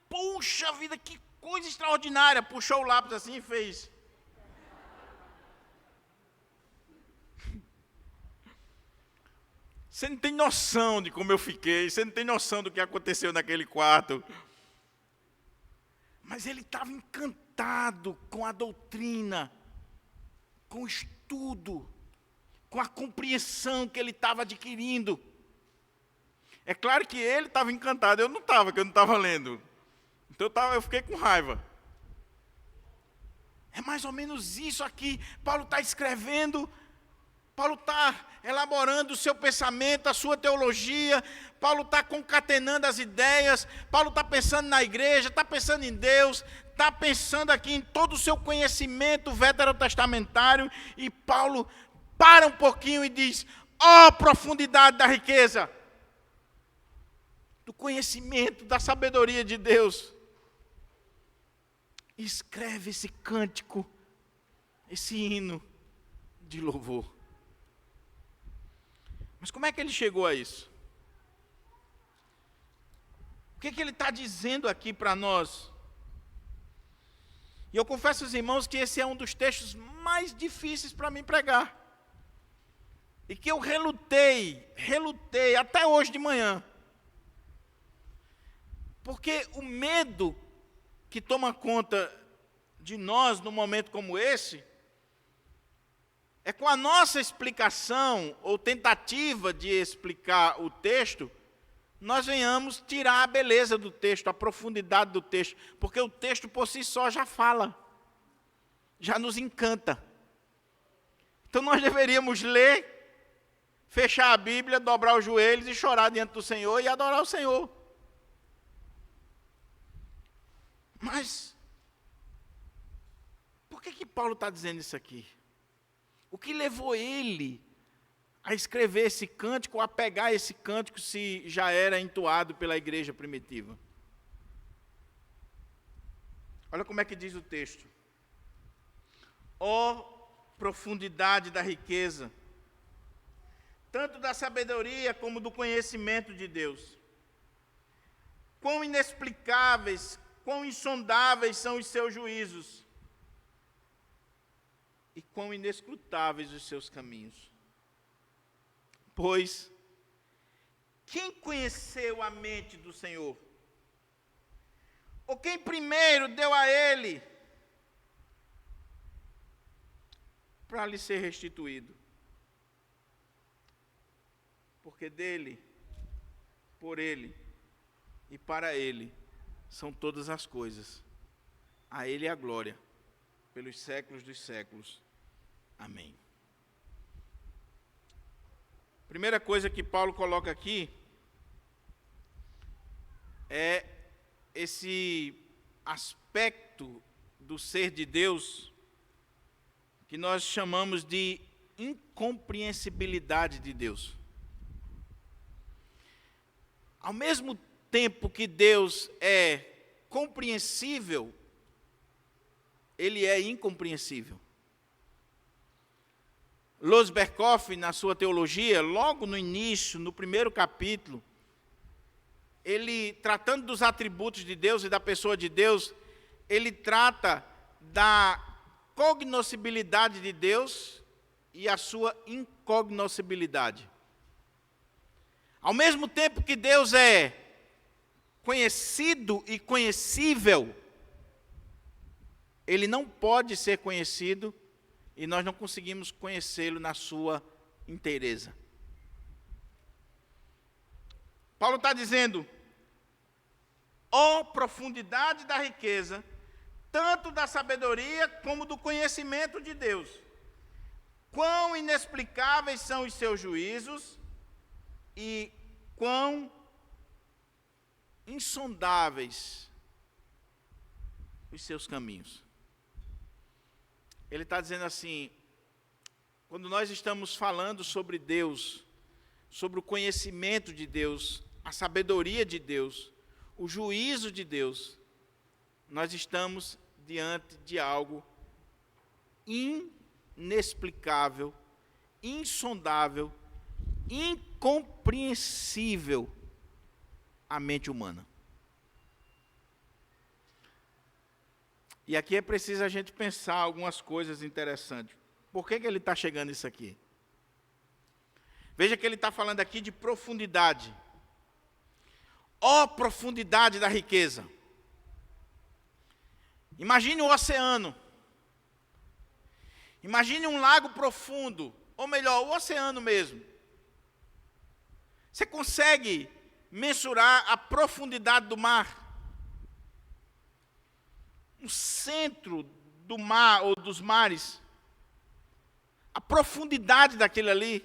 puxa vida, que coisa extraordinária. Puxou o lápis assim e fez. Você não tem noção de como eu fiquei, você não tem noção do que aconteceu naquele quarto. Mas ele estava encantado com a doutrina, com o estudo, com a compreensão que ele estava adquirindo. É claro que ele estava encantado, eu não estava, que eu não estava lendo. Então eu fiquei com raiva. É mais ou menos isso aqui. Paulo está escrevendo, Paulo está elaborando o seu pensamento, a sua teologia, Paulo está concatenando as ideias, Paulo está pensando na igreja, está pensando em Deus, está pensando aqui em todo o seu conhecimento veterotestamentário, e Paulo para um pouquinho e diz, profundidade da riqueza, do conhecimento, da sabedoria de Deus. E escreve esse cântico, esse hino de louvor. Mas como é que ele chegou a isso? O que ele está dizendo aqui para nós? E eu confesso aos irmãos que esse é um dos textos mais difíceis para mim pregar. E que eu relutei até hoje de manhã. Porque o medo que toma conta de nós num momento como esse, é com a nossa explicação, ou tentativa de explicar o texto, nós venhamos tirar a beleza do texto, a profundidade do texto, porque o texto por si só já fala, já nos encanta. Então nós deveríamos ler, fechar a Bíblia, dobrar os joelhos e chorar diante do Senhor e adorar o Senhor. Mas, por que Paulo está dizendo isso aqui? O que levou ele a escrever esse cântico, a pegar esse cântico, se já era entoado pela igreja primitiva? Olha como é que diz o texto. Profundidade da riqueza, tanto da sabedoria como do conhecimento de Deus. Quão inexplicáveis, quão insondáveis são os seus juízos, e quão inescrutáveis os seus caminhos. Pois, quem conheceu a mente do Senhor? Ou quem primeiro deu a ele para lhe ser restituído? Porque dele, por ele e para ele são todas as coisas. A ele a glória, pelos séculos dos séculos. Amém. Primeira coisa que Paulo coloca aqui é esse aspecto do ser de Deus que nós chamamos de incompreensibilidade de Deus. Ao mesmo tempo que Deus é compreensível, ele é incompreensível. Losberkoff, na sua teologia, logo no início, no primeiro capítulo, ele, tratando dos atributos de Deus e da pessoa de Deus, ele trata da cognoscibilidade de Deus e a sua incognoscibilidade. Ao mesmo tempo que Deus é conhecido e conhecível, ele não pode ser conhecido e nós não conseguimos conhecê-lo na sua inteireza. Paulo está dizendo, ó profundidade da riqueza, tanto da sabedoria como do conhecimento de Deus. Quão inexplicáveis são os seus juízos e quão insondáveis os seus caminhos. Ele está dizendo assim, quando nós estamos falando sobre Deus, sobre o conhecimento de Deus, a sabedoria de Deus, o juízo de Deus, nós estamos diante de algo inexplicável, insondável, incompreensível à mente humana. E aqui é preciso a gente pensar algumas coisas interessantes. Por que ele está chegando isso aqui? Veja que ele está falando aqui de profundidade. Ó profundidade da riqueza. Imagine o oceano. Imagine um lago profundo, ou melhor, o oceano mesmo. Você consegue mensurar a profundidade do mar? O centro do mar ou dos mares, a profundidade daquele ali.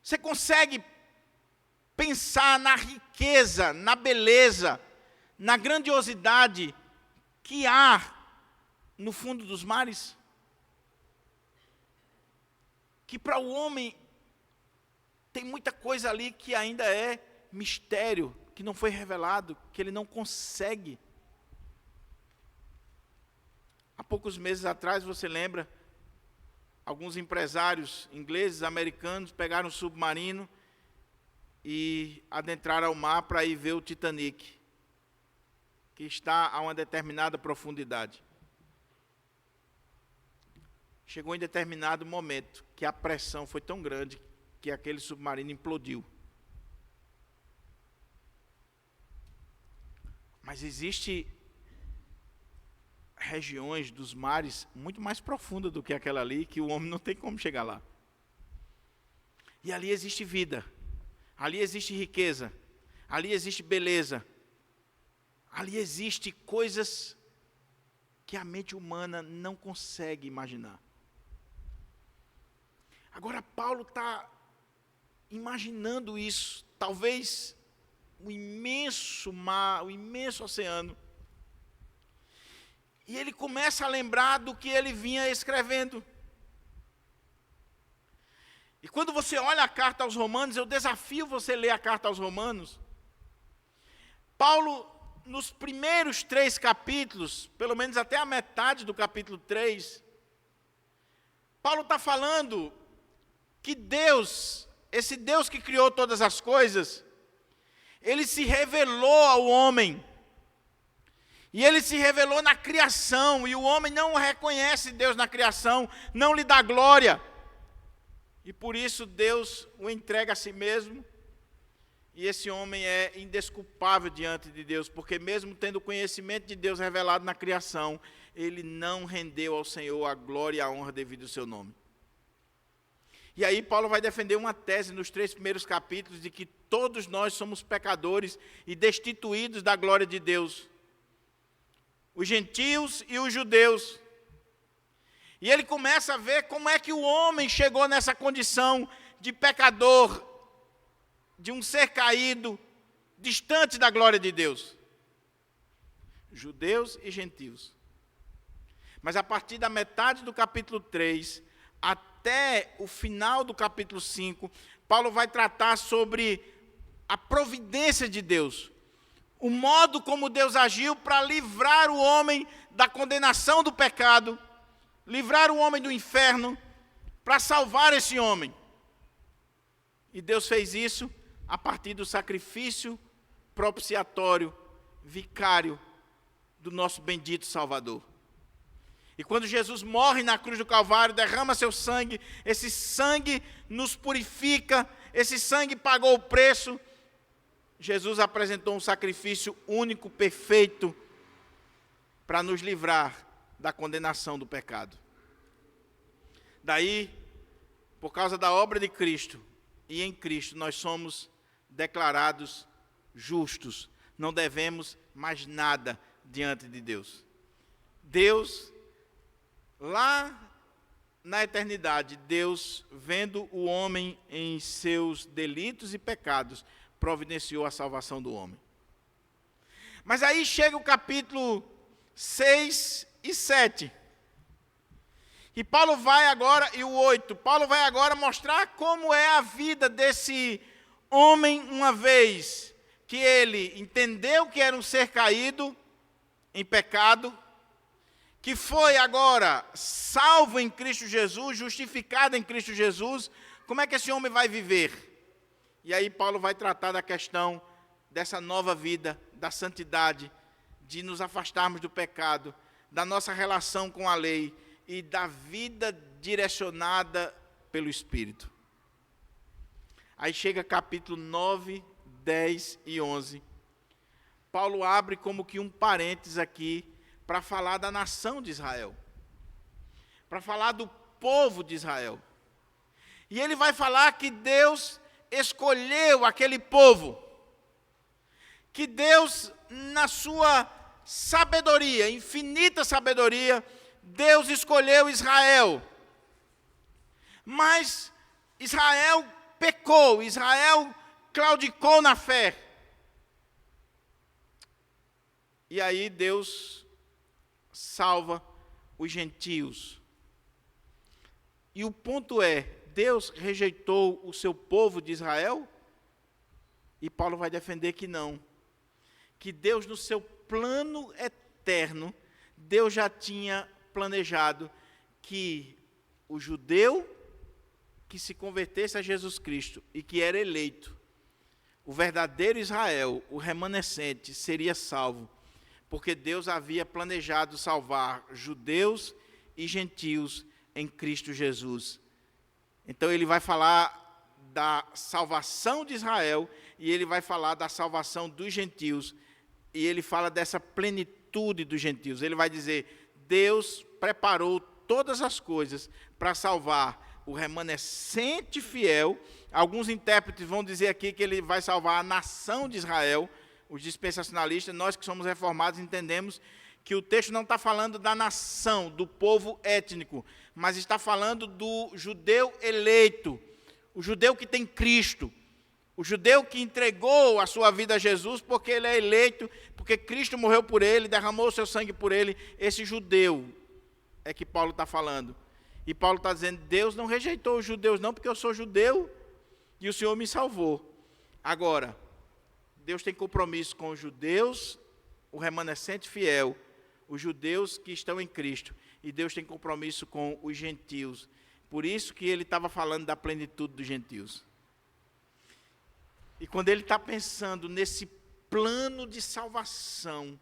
Você consegue pensar na riqueza, na beleza, na grandiosidade que há no fundo dos mares? Que para o homem tem muita coisa ali que ainda é mistério, que não foi revelado, que ele não consegue. Há poucos meses atrás, você lembra, alguns empresários ingleses, americanos, pegaram um submarino e adentraram ao mar para ir ver o Titanic, que está a uma determinada profundidade. Chegou em determinado momento que a pressão foi tão grande que aquele submarino implodiu. Mas existe regiões dos mares muito mais profundas do que aquela ali, que o homem não tem como chegar lá. E ali existe vida, ali existe riqueza, ali existe beleza, ali existe coisas que a mente humana não consegue imaginar. Agora Paulo está imaginando isso, talvez o imenso mar, o imenso oceano. E ele começa a lembrar do que ele vinha escrevendo. E quando você olha a carta aos Romanos, eu desafio você a ler a carta aos Romanos. Paulo, nos primeiros 3 capítulos, pelo menos até a metade do capítulo 3, Paulo está falando que Deus, esse Deus que criou todas as coisas, ele se revelou ao homem. E ele se revelou na criação, e o homem não reconhece Deus na criação, não lhe dá glória. E por isso Deus o entrega a si mesmo, e esse homem é indesculpável diante de Deus, porque mesmo tendo o conhecimento de Deus revelado na criação, ele não rendeu ao Senhor a glória e a honra devido ao seu nome. E aí Paulo vai defender uma tese nos 3 primeiros capítulos, de que todos nós somos pecadores e destituídos da glória de Deus. Os gentios e os judeus. E ele começa a ver como é que o homem chegou nessa condição de pecador, de um ser caído, distante da glória de Deus. Judeus e gentios. Mas a partir da metade do capítulo 3, até o final do capítulo 5, Paulo vai tratar sobre a providência de Deus. O modo como Deus agiu para livrar o homem da condenação do pecado, livrar o homem do inferno para salvar esse homem. E Deus fez isso a partir do sacrifício propiciatório, vicário do nosso bendito Salvador. E quando Jesus morre na cruz do Calvário, derrama seu sangue, esse sangue nos purifica, esse sangue pagou o preço. Jesus apresentou um sacrifício único, perfeito, para nos livrar da condenação do pecado. Daí, por causa da obra de Cristo, e em Cristo nós somos declarados justos. Não devemos mais nada diante de Deus. Deus, lá na eternidade, Deus, vendo o homem em seus delitos e pecados, providenciou a salvação do homem. Mas aí chega o capítulo 6 e 7. E Paulo vai agora, e o 8, Paulo vai agora mostrar como é a vida desse homem, uma vez que ele entendeu que era um ser caído em pecado, que foi agora salvo em Cristo Jesus, justificado em Cristo Jesus. Como é que esse homem vai viver? E aí Paulo vai tratar da questão dessa nova vida, da santidade, de nos afastarmos do pecado, da nossa relação com a lei e da vida direcionada pelo Espírito. Aí chega capítulo 9, 10 e 11. Paulo abre como que um parênteses aqui para falar da nação de Israel, para falar do povo de Israel. E ele vai falar que Deus escolheu aquele povo, que Deus, na sua sabedoria, infinita sabedoria, Deus escolheu Israel. Mas Israel pecou, Israel claudicou na fé. E aí Deus salva os gentios. E o ponto é, Deus rejeitou o seu povo de Israel? E Paulo vai defender que não. Que Deus, no seu plano eterno, Deus já tinha planejado que o judeu que se convertesse a Jesus Cristo e que era eleito, o verdadeiro Israel, o remanescente, seria salvo, porque Deus havia planejado salvar judeus e gentios em Cristo Jesus. Então ele vai falar da salvação de Israel e ele vai falar da salvação dos gentios, e ele fala dessa plenitude dos gentios. Ele vai dizer: Deus preparou todas as coisas para salvar o remanescente fiel. Alguns intérpretes vão dizer aqui que ele vai salvar a nação de Israel. Os dispensacionalistas, nós que somos reformados, entendemos que o texto não está falando da nação, do povo étnico, mas está falando do judeu eleito, o judeu que tem Cristo, o judeu que entregou a sua vida a Jesus porque ele é eleito, porque Cristo morreu por ele, derramou o seu sangue por ele. Esse judeu é que Paulo está falando. E Paulo está dizendo: Deus não rejeitou os judeus não, porque eu sou judeu e o Senhor me salvou. Agora, Deus tem compromisso com os judeus, o remanescente fiel, os judeus que estão em Cristo. E Deus tem compromisso com os gentios. Por isso que ele estava falando da plenitude dos gentios. E quando ele está pensando nesse plano de salvação,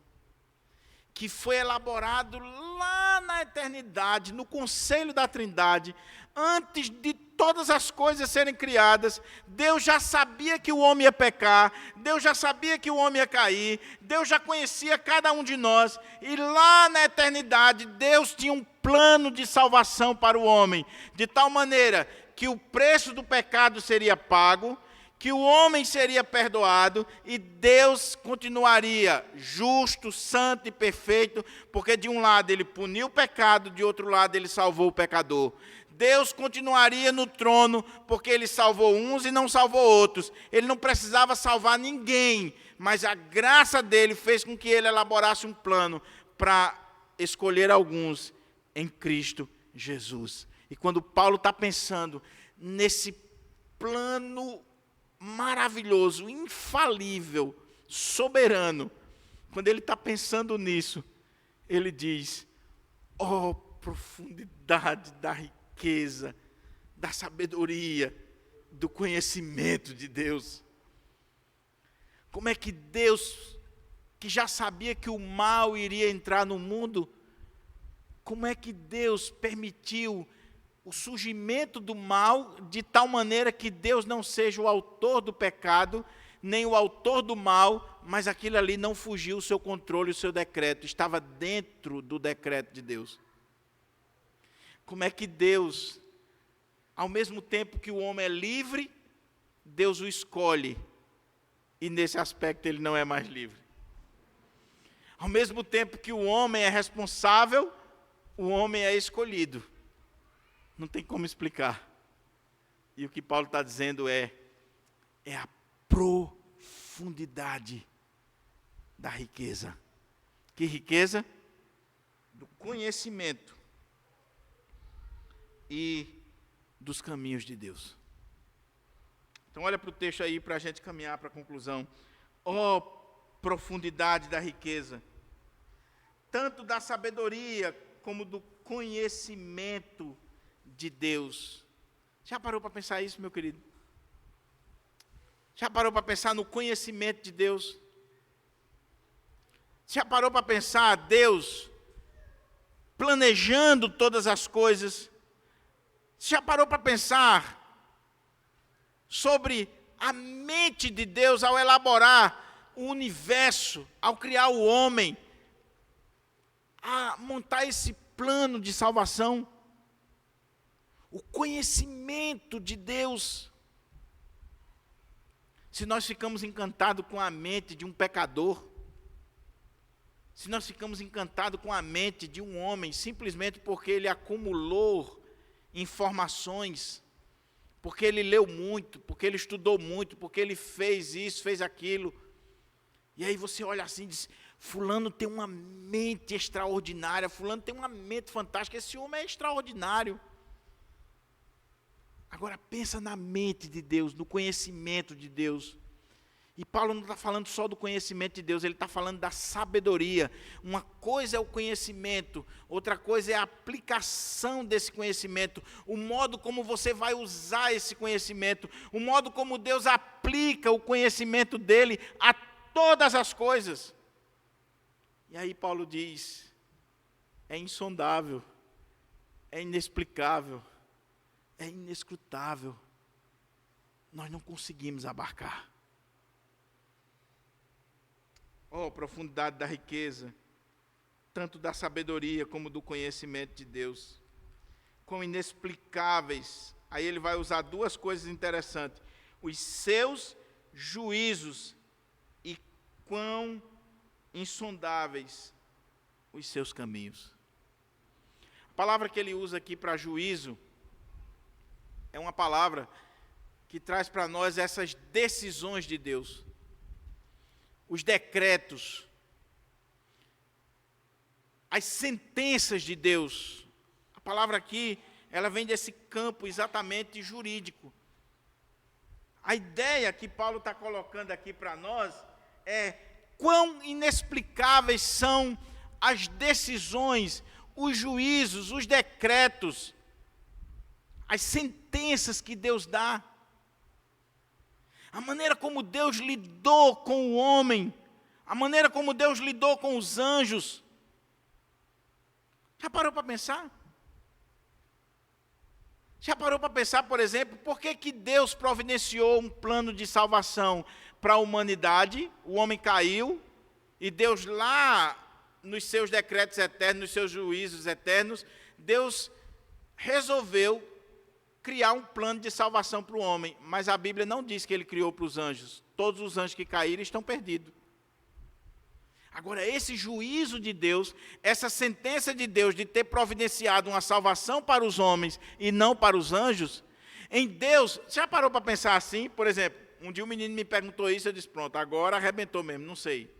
que foi elaborado lá na eternidade, no conselho da Trindade, antes de todas as coisas serem criadas, Deus já sabia que o homem ia pecar, Deus já sabia que o homem ia cair, Deus já conhecia cada um de nós, e lá na eternidade, Deus tinha um plano de salvação para o homem, de tal maneira que o preço do pecado seria pago, que o homem seria perdoado e Deus continuaria justo, santo e perfeito, porque de um lado ele puniu o pecado, de outro lado ele salvou o pecador. Deus continuaria no trono, porque ele salvou uns e não salvou outros. Ele não precisava salvar ninguém, mas a graça dele fez com que ele elaborasse um plano para escolher alguns em Cristo Jesus. E quando Paulo está pensando nesse plano maravilhoso, infalível, soberano, quando ele está pensando nisso, ele diz: oh, profundidade da riqueza da sabedoria, do conhecimento de Deus. Como é que Deus, que já sabia que o mal iria entrar no mundo, como é que Deus permitiu o surgimento do mal de tal maneira que Deus não seja o autor do pecado, nem o autor do mal, mas aquilo ali não fugiu o seu controle, o seu decreto, estava dentro do decreto de Deus. Como é que Deus, ao mesmo tempo que o homem é livre, Deus o escolhe, e nesse aspecto ele não é mais livre. Ao mesmo tempo que o homem é responsável, o homem é escolhido. Não tem como explicar. E o que Paulo está dizendo é a profundidade da riqueza. Que riqueza? Do conhecimento e dos caminhos de Deus. Então olha para o texto aí para a gente caminhar para a conclusão. Ó profundidade da riqueza, tanto da sabedoria como do conhecimento de Deus. Já parou para pensar isso, meu querido? Já parou para pensar no conhecimento de Deus? Já parou para pensar Deus planejando todas as coisas? Já parou para pensar sobre a mente de Deus ao elaborar o universo, ao criar o homem, a montar esse plano de salvação? O conhecimento de Deus. Se nós ficamos encantados com a mente de um pecador, se nós ficamos encantados com a mente de um homem simplesmente porque ele acumulou informações, porque ele leu muito, porque ele estudou muito, porque ele fez isso, fez aquilo, e aí você olha assim e diz: fulano tem uma mente extraordinária, fulano tem uma mente fantástica, esse homem é extraordinário. Agora pensa na mente de Deus, no conhecimento de Deus. E Paulo não está falando só do conhecimento de Deus, ele está falando da sabedoria. Uma coisa é o conhecimento, outra coisa é a aplicação desse conhecimento, o modo como você vai usar esse conhecimento, o modo como Deus aplica o conhecimento dele a todas as coisas. E aí Paulo diz: é insondável, é inexplicável, é inescrutável. Nós não conseguimos abarcar. Oh, profundidade da riqueza, tanto da sabedoria como do conhecimento de Deus. Quão inexplicáveis. Aí ele vai usar duas coisas interessantes: os seus juízos e quão insondáveis os seus caminhos. A palavra que ele usa aqui para juízo é uma palavra que traz para nós essas decisões de Deus, os decretos, as sentenças de Deus. A palavra aqui, ela vem desse campo exatamente jurídico. A ideia que Paulo está colocando aqui para nós é quão inexplicáveis são as decisões, os juízos, os decretos, as sentenças que Deus dá. A maneira como Deus lidou com o homem, a maneira como Deus lidou com os anjos. Já parou para pensar? Já parou para pensar, por exemplo, por que Deus providenciou um plano de salvação para a humanidade? O homem caiu, e Deus lá, nos seus decretos eternos, nos seus juízos eternos, Deus resolveu criar um plano de salvação para o homem, mas a Bíblia não diz que ele criou para os anjos. Todos os anjos que caíram estão perdidos. Agora, esse juízo de Deus, essa sentença de Deus de ter providenciado uma salvação para os homens e não para os anjos, em Deus, já parou para pensar assim? Por exemplo, um dia um menino me perguntou isso, eu disse: pronto, agora arrebentou mesmo, não sei.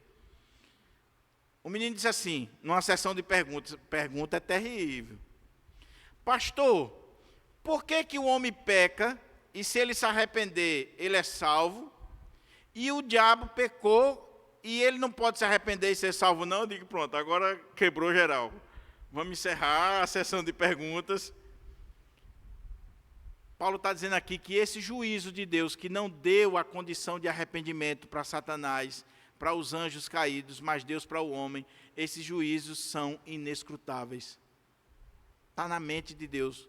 O menino disse assim, numa sessão de perguntas: pergunta é terrível. Pastor, por que o homem peca e se ele se arrepender, ele é salvo, e o diabo pecou e ele não pode se arrepender e ser salvo não? Eu digo: pronto, agora quebrou geral. Vamos encerrar a sessão de perguntas. Paulo está dizendo aqui que esse juízo de Deus, que não deu a condição de arrependimento para Satanás, para os anjos caídos, mas Deus para o homem, esses juízos são inescrutáveis. Está na mente de Deus.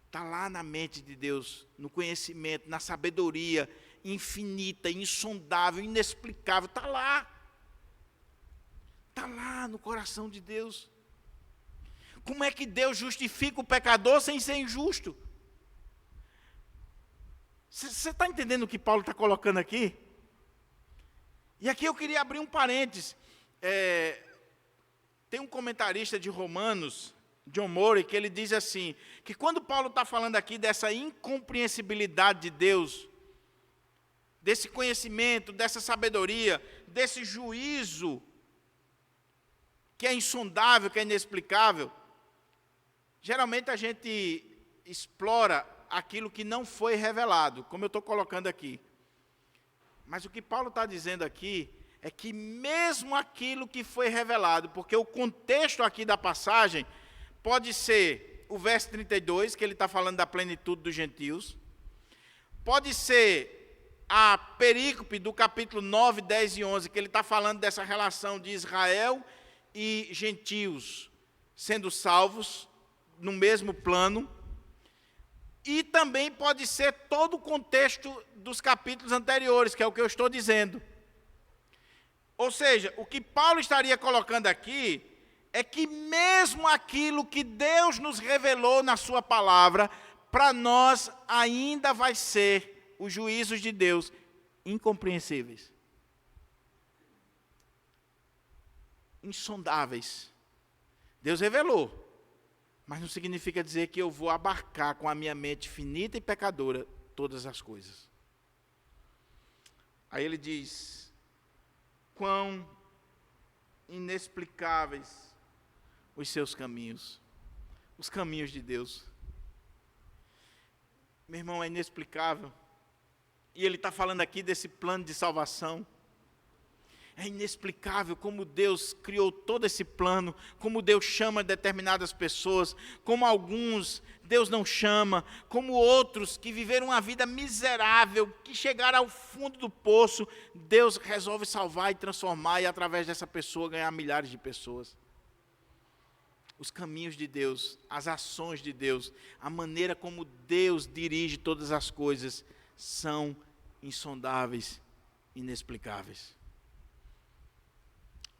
Está lá na mente de Deus, no conhecimento, na sabedoria infinita, insondável, inexplicável. Está lá. Está lá no coração de Deus. Como é que Deus justifica o pecador sem ser injusto? Você está entendendo o que Paulo está colocando aqui? E aqui eu queria abrir um parênteses. Tem um comentarista de Romanos, John Murray, que ele diz assim, que quando Paulo está falando aqui dessa incompreensibilidade de Deus, desse conhecimento, dessa sabedoria, desse juízo, que é insondável, que é inexplicável, geralmente a gente explora aquilo que não foi revelado, como eu estou colocando aqui. Mas o que Paulo está dizendo aqui é que mesmo aquilo que foi revelado, porque o contexto aqui da passagem pode ser o verso 32, que ele está falando da plenitude dos gentios, pode ser a perícope do capítulo 9, 10 e 11, que ele está falando dessa relação de Israel e gentios sendo salvos no mesmo plano, e também pode ser todo o contexto dos capítulos anteriores, que é o que eu estou dizendo. Ou seja, o que Paulo estaria colocando aqui é que mesmo aquilo que Deus nos revelou na sua palavra, para nós ainda vai ser os juízos de Deus incompreensíveis, insondáveis. Deus revelou, mas não significa dizer que eu vou abarcar com a minha mente finita e pecadora todas as coisas. Aí ele diz, quão inexplicáveis os seus caminhos, os caminhos de Deus. Meu irmão, é inexplicável. E ele está falando aqui desse plano de salvação. É inexplicável como Deus criou todo esse plano, como Deus chama determinadas pessoas, como alguns Deus não chama, como outros que viveram uma vida miserável, que chegaram ao fundo do poço, Deus resolve salvar e transformar e através dessa pessoa ganhar milhares de pessoas. Os caminhos de Deus, as ações de Deus, a maneira como Deus dirige todas as coisas são insondáveis, inexplicáveis.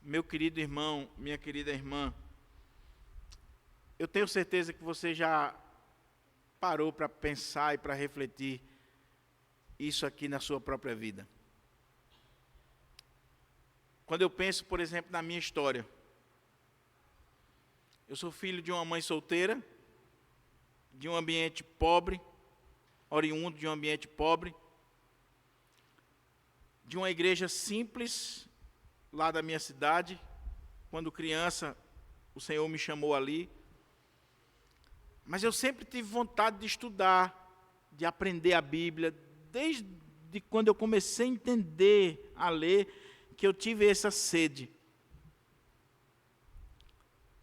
Meu querido irmão, minha querida irmã, eu tenho certeza que você já parou para pensar e para refletir isso aqui na sua própria vida. Quando eu penso, por exemplo, na minha história, eu sou filho de uma mãe solteira, de um ambiente pobre, oriundo de um ambiente pobre, de uma igreja simples, lá da minha cidade. Quando criança, o Senhor me chamou ali. Mas eu sempre tive vontade de estudar, de aprender a Bíblia, desde quando eu comecei a entender, a ler, que eu tive essa sede.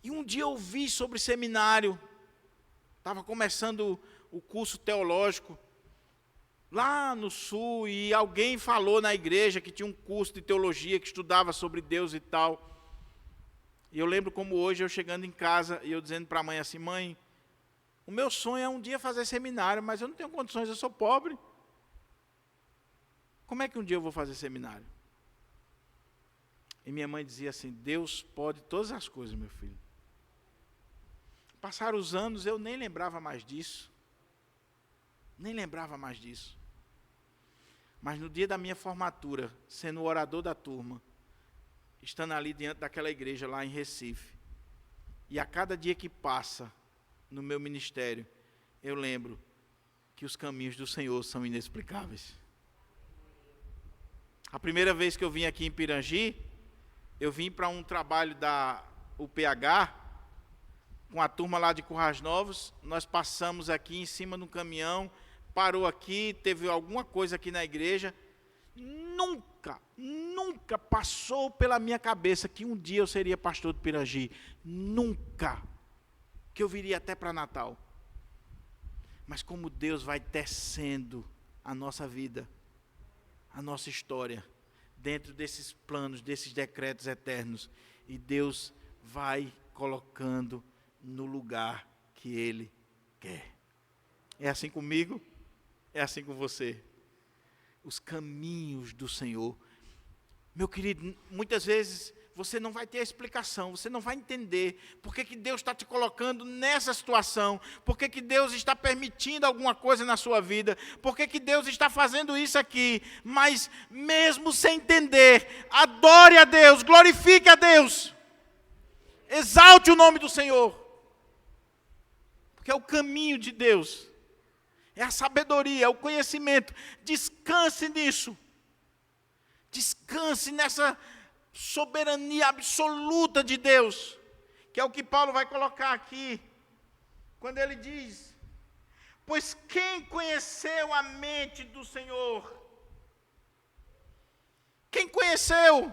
E um dia eu ouvi sobre seminário, estava começando o curso teológico, lá no sul, e alguém falou na igreja que tinha um curso de teologia, que estudava sobre Deus e tal. E eu lembro como hoje, eu chegando em casa, e eu dizendo para a mãe assim, mãe, o meu sonho é um dia fazer seminário, mas eu não tenho condições, eu sou pobre. Como é que um dia eu vou fazer seminário? E minha mãe dizia assim, Deus pode todas as coisas, meu filho. Passaram os anos, eu nem lembrava mais disso. Nem lembrava mais disso. Mas no dia da minha formatura, sendo o orador da turma, estando ali diante daquela igreja lá em Recife, e a cada dia que passa no meu ministério, eu lembro que os caminhos do Senhor são inexplicáveis. A primeira vez que eu vim aqui em Pirangi, eu vim para um trabalho da UPH, com a turma lá de Currais Novos. Nós passamos aqui em cima de um caminhão, parou aqui, teve alguma coisa aqui na igreja. Nunca passou pela minha cabeça que um dia eu seria pastor de Pirangi. Nunca. Que eu viria até para Natal. mas como Deus vai tecendo a nossa vida, a nossa história, dentro desses planos, desses decretos eternos. E Deus vai colocando no lugar que Ele quer. É assim comigo? É assim com você? Os caminhos do Senhor. Meu querido, muitas vezes você não vai ter a explicação, você não vai entender por que Deus está te colocando nessa situação, por que Deus está permitindo alguma coisa na sua vida, por que Deus está fazendo isso aqui, mas mesmo sem entender, adore a Deus, glorifique a Deus, exalte o nome do Senhor, porque é o caminho de Deus, é a sabedoria, é o conhecimento. Descanse nisso, descanse nessa soberania absoluta de Deus, que é o que Paulo vai colocar aqui, quando ele diz: pois quem conheceu a mente do Senhor? Quem conheceu?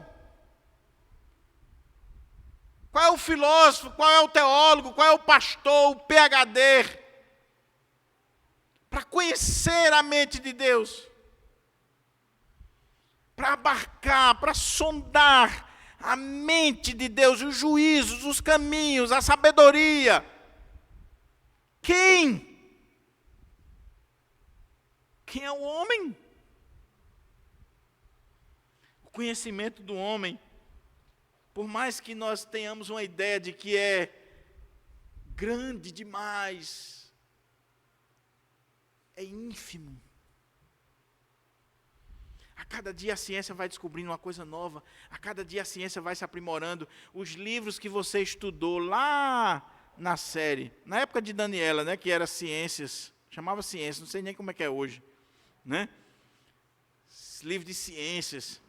Qual é o filósofo, qual é o teólogo, qual é o pastor, o PhD, para conhecer a mente de Deus? Para abarcar, para sondar a mente de Deus, os juízos, os caminhos, a sabedoria. Quem? Quem é o homem? O conhecimento do homem, por mais que nós tenhamos uma ideia de que é grande demais, é ínfimo. A cada dia a ciência vai descobrindo uma coisa nova, a cada dia a ciência vai se aprimorando. Os livros que você estudou lá na série, na época de Daniela, né, que era ciências, chamava ciências, não sei nem como é que é hoje, né? Livro de ciências.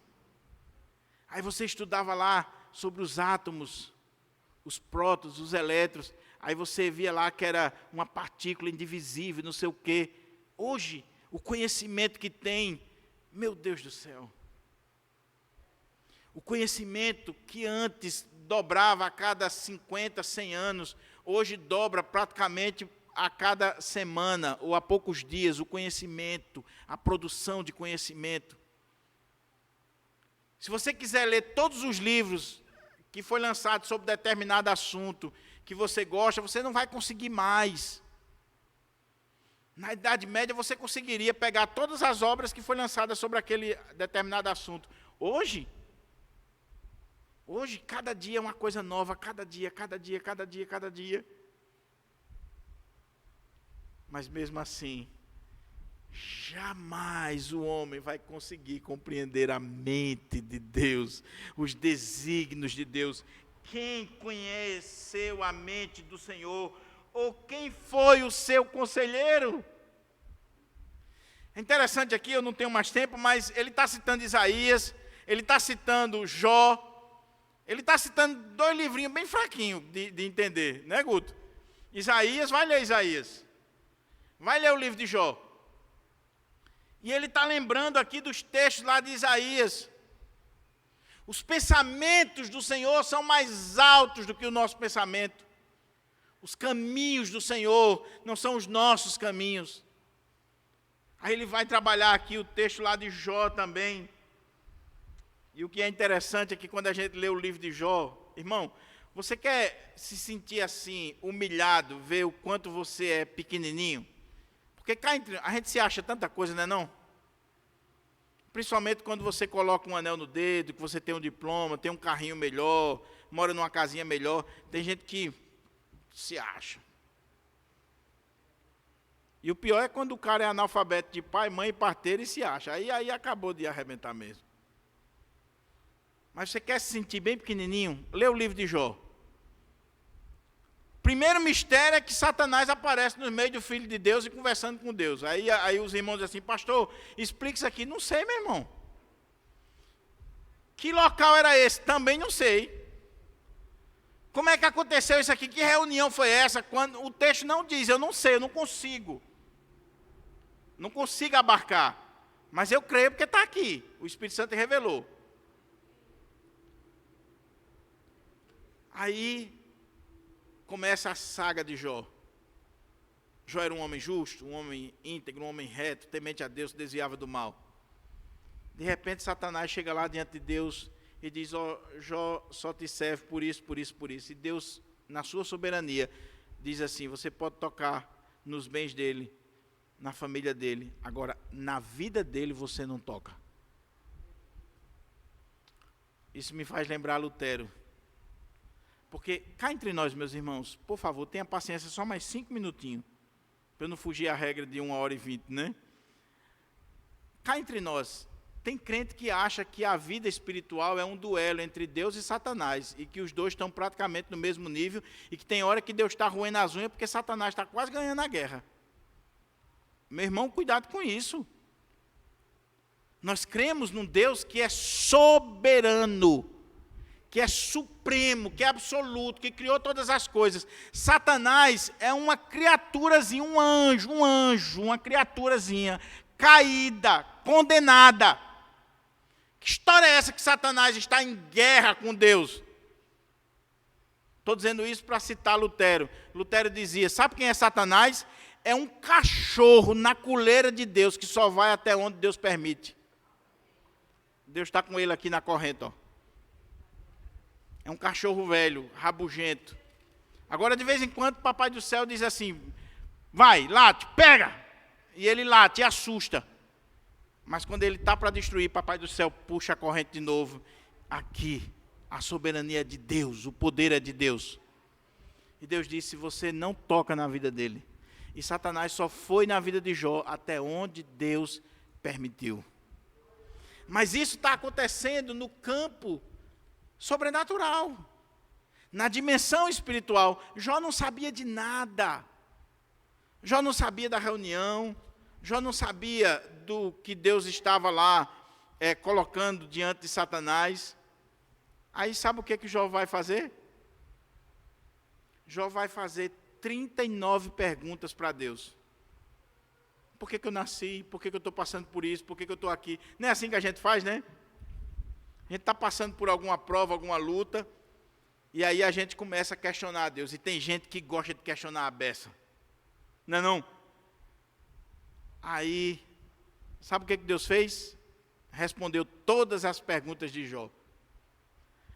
Aí você estudava lá sobre os átomos, os prótons, os elétrons, aí você via lá que era uma partícula indivisível, não sei o quê. Hoje, o conhecimento que tem, meu Deus do céu, o conhecimento que antes dobrava a cada 50, 100 anos, hoje dobra praticamente a cada semana ou a poucos dias, o conhecimento, a produção de conhecimento. Se você quiser ler todos os livros que foi lançado sobre determinado assunto que você gosta, você não vai conseguir mais. Na Idade Média você conseguiria pegar todas as obras que foram lançadas sobre aquele determinado assunto. Hoje, cada dia é uma coisa nova, cada dia. Mas mesmo assim, jamais o homem vai conseguir compreender a mente de Deus, os desígnios de Deus. Quem conheceu a mente do Senhor? Ou quem foi o seu conselheiro? É interessante aqui, eu não tenho mais tempo, mas ele está citando Isaías, ele está citando Jó, ele está citando 2 livrinhos bem fraquinhos de entender, né, Guto? Isaías, vai ler Isaías, vai ler o livro de Jó. E ele está lembrando aqui dos textos lá de Isaías. Os pensamentos do Senhor são mais altos do que o nosso pensamento. Os caminhos do Senhor não são os nossos caminhos. Aí ele vai trabalhar aqui o texto lá de Jó também. E o que é interessante é que quando a gente lê o livro de Jó, irmão, você quer se sentir assim, humilhado, ver o quanto você é pequenininho? Porque cá entre a gente se acha tanta coisa, não é não? Principalmente quando você coloca um anel no dedo, que você tem um diploma, tem um carrinho melhor, mora numa casinha melhor. Tem gente que se acha. E o pior é quando o cara é analfabeto de pai, mãe e parteiro e se acha. Aí acabou de arrebentar mesmo. Mas você quer se sentir bem pequenininho? Lê o livro de Jó. Primeiro mistério é que Satanás aparece no meio do Filho de Deus e conversando com Deus. Aí os irmãos dizem assim: pastor, explica isso aqui. Não sei, meu irmão. Que local era esse? Também não sei. Como é que aconteceu isso aqui? Que reunião foi essa? Quando o texto não diz, eu não sei, eu não consigo. Não consigo abarcar. Mas eu creio porque está aqui. O Espírito Santo revelou. Aí começa a saga de Jó. Jó era um homem justo, um homem íntegro, um homem reto, temente a Deus, desviava do mal. De repente, Satanás chega lá diante de Deus e diz, Jó só te serve por isso, por isso, por isso. E Deus, na sua soberania, diz assim, você pode tocar nos bens dele, na família dele, agora, na vida dele você não toca. Isso me faz lembrar Lutero. Porque, cá entre nós, meus irmãos, por favor, tenha paciência, só mais 5 minutinhos, para eu não fugir à regra de 1h20, né? Cá entre nós, tem crente que acha que a vida espiritual é um duelo entre Deus e Satanás, e que os dois estão praticamente no mesmo nível, e que tem hora que Deus está roendo as unhas, porque Satanás está quase ganhando a guerra. Meu irmão, cuidado com isso. Nós cremos num Deus que é soberano, que é supremo, que é absoluto, que criou todas as coisas. Satanás é uma criaturazinha, um anjo, uma criaturazinha caída, condenada. Que história é essa que Satanás está em guerra com Deus? Estou dizendo isso para citar Lutero. Lutero dizia, sabe quem é Satanás? É um cachorro na coleira de Deus, que só vai até onde Deus permite. Deus está com ele aqui na corrente, ó. É um cachorro velho, rabugento. Agora, de vez em quando, o Papai do Céu diz assim, vai, late, pega. E ele late e assusta. Mas quando ele está para destruir, Papai do Céu puxa a corrente de novo. Aqui, a soberania é de Deus, o poder é de Deus. E Deus disse, você não toca na vida dele. E Satanás só foi na vida de Jó até onde Deus permitiu. Mas isso está acontecendo no campo sobrenatural, na dimensão espiritual. Jó não sabia de nada. Jó não sabia da reunião. Jó não sabia do que Deus estava lá colocando diante de Satanás. Aí sabe o que Jó vai fazer? Jó vai fazer 39 perguntas para Deus. Por que eu nasci? Por que eu estou passando por isso? Por que eu estou aqui? Não é assim que a gente faz, né? A gente está passando por alguma prova, alguma luta, e aí a gente começa a questionar a Deus. E tem gente que gosta de questionar a beça. Não é não? Aí, sabe o que Deus fez? Respondeu todas as perguntas de Jó.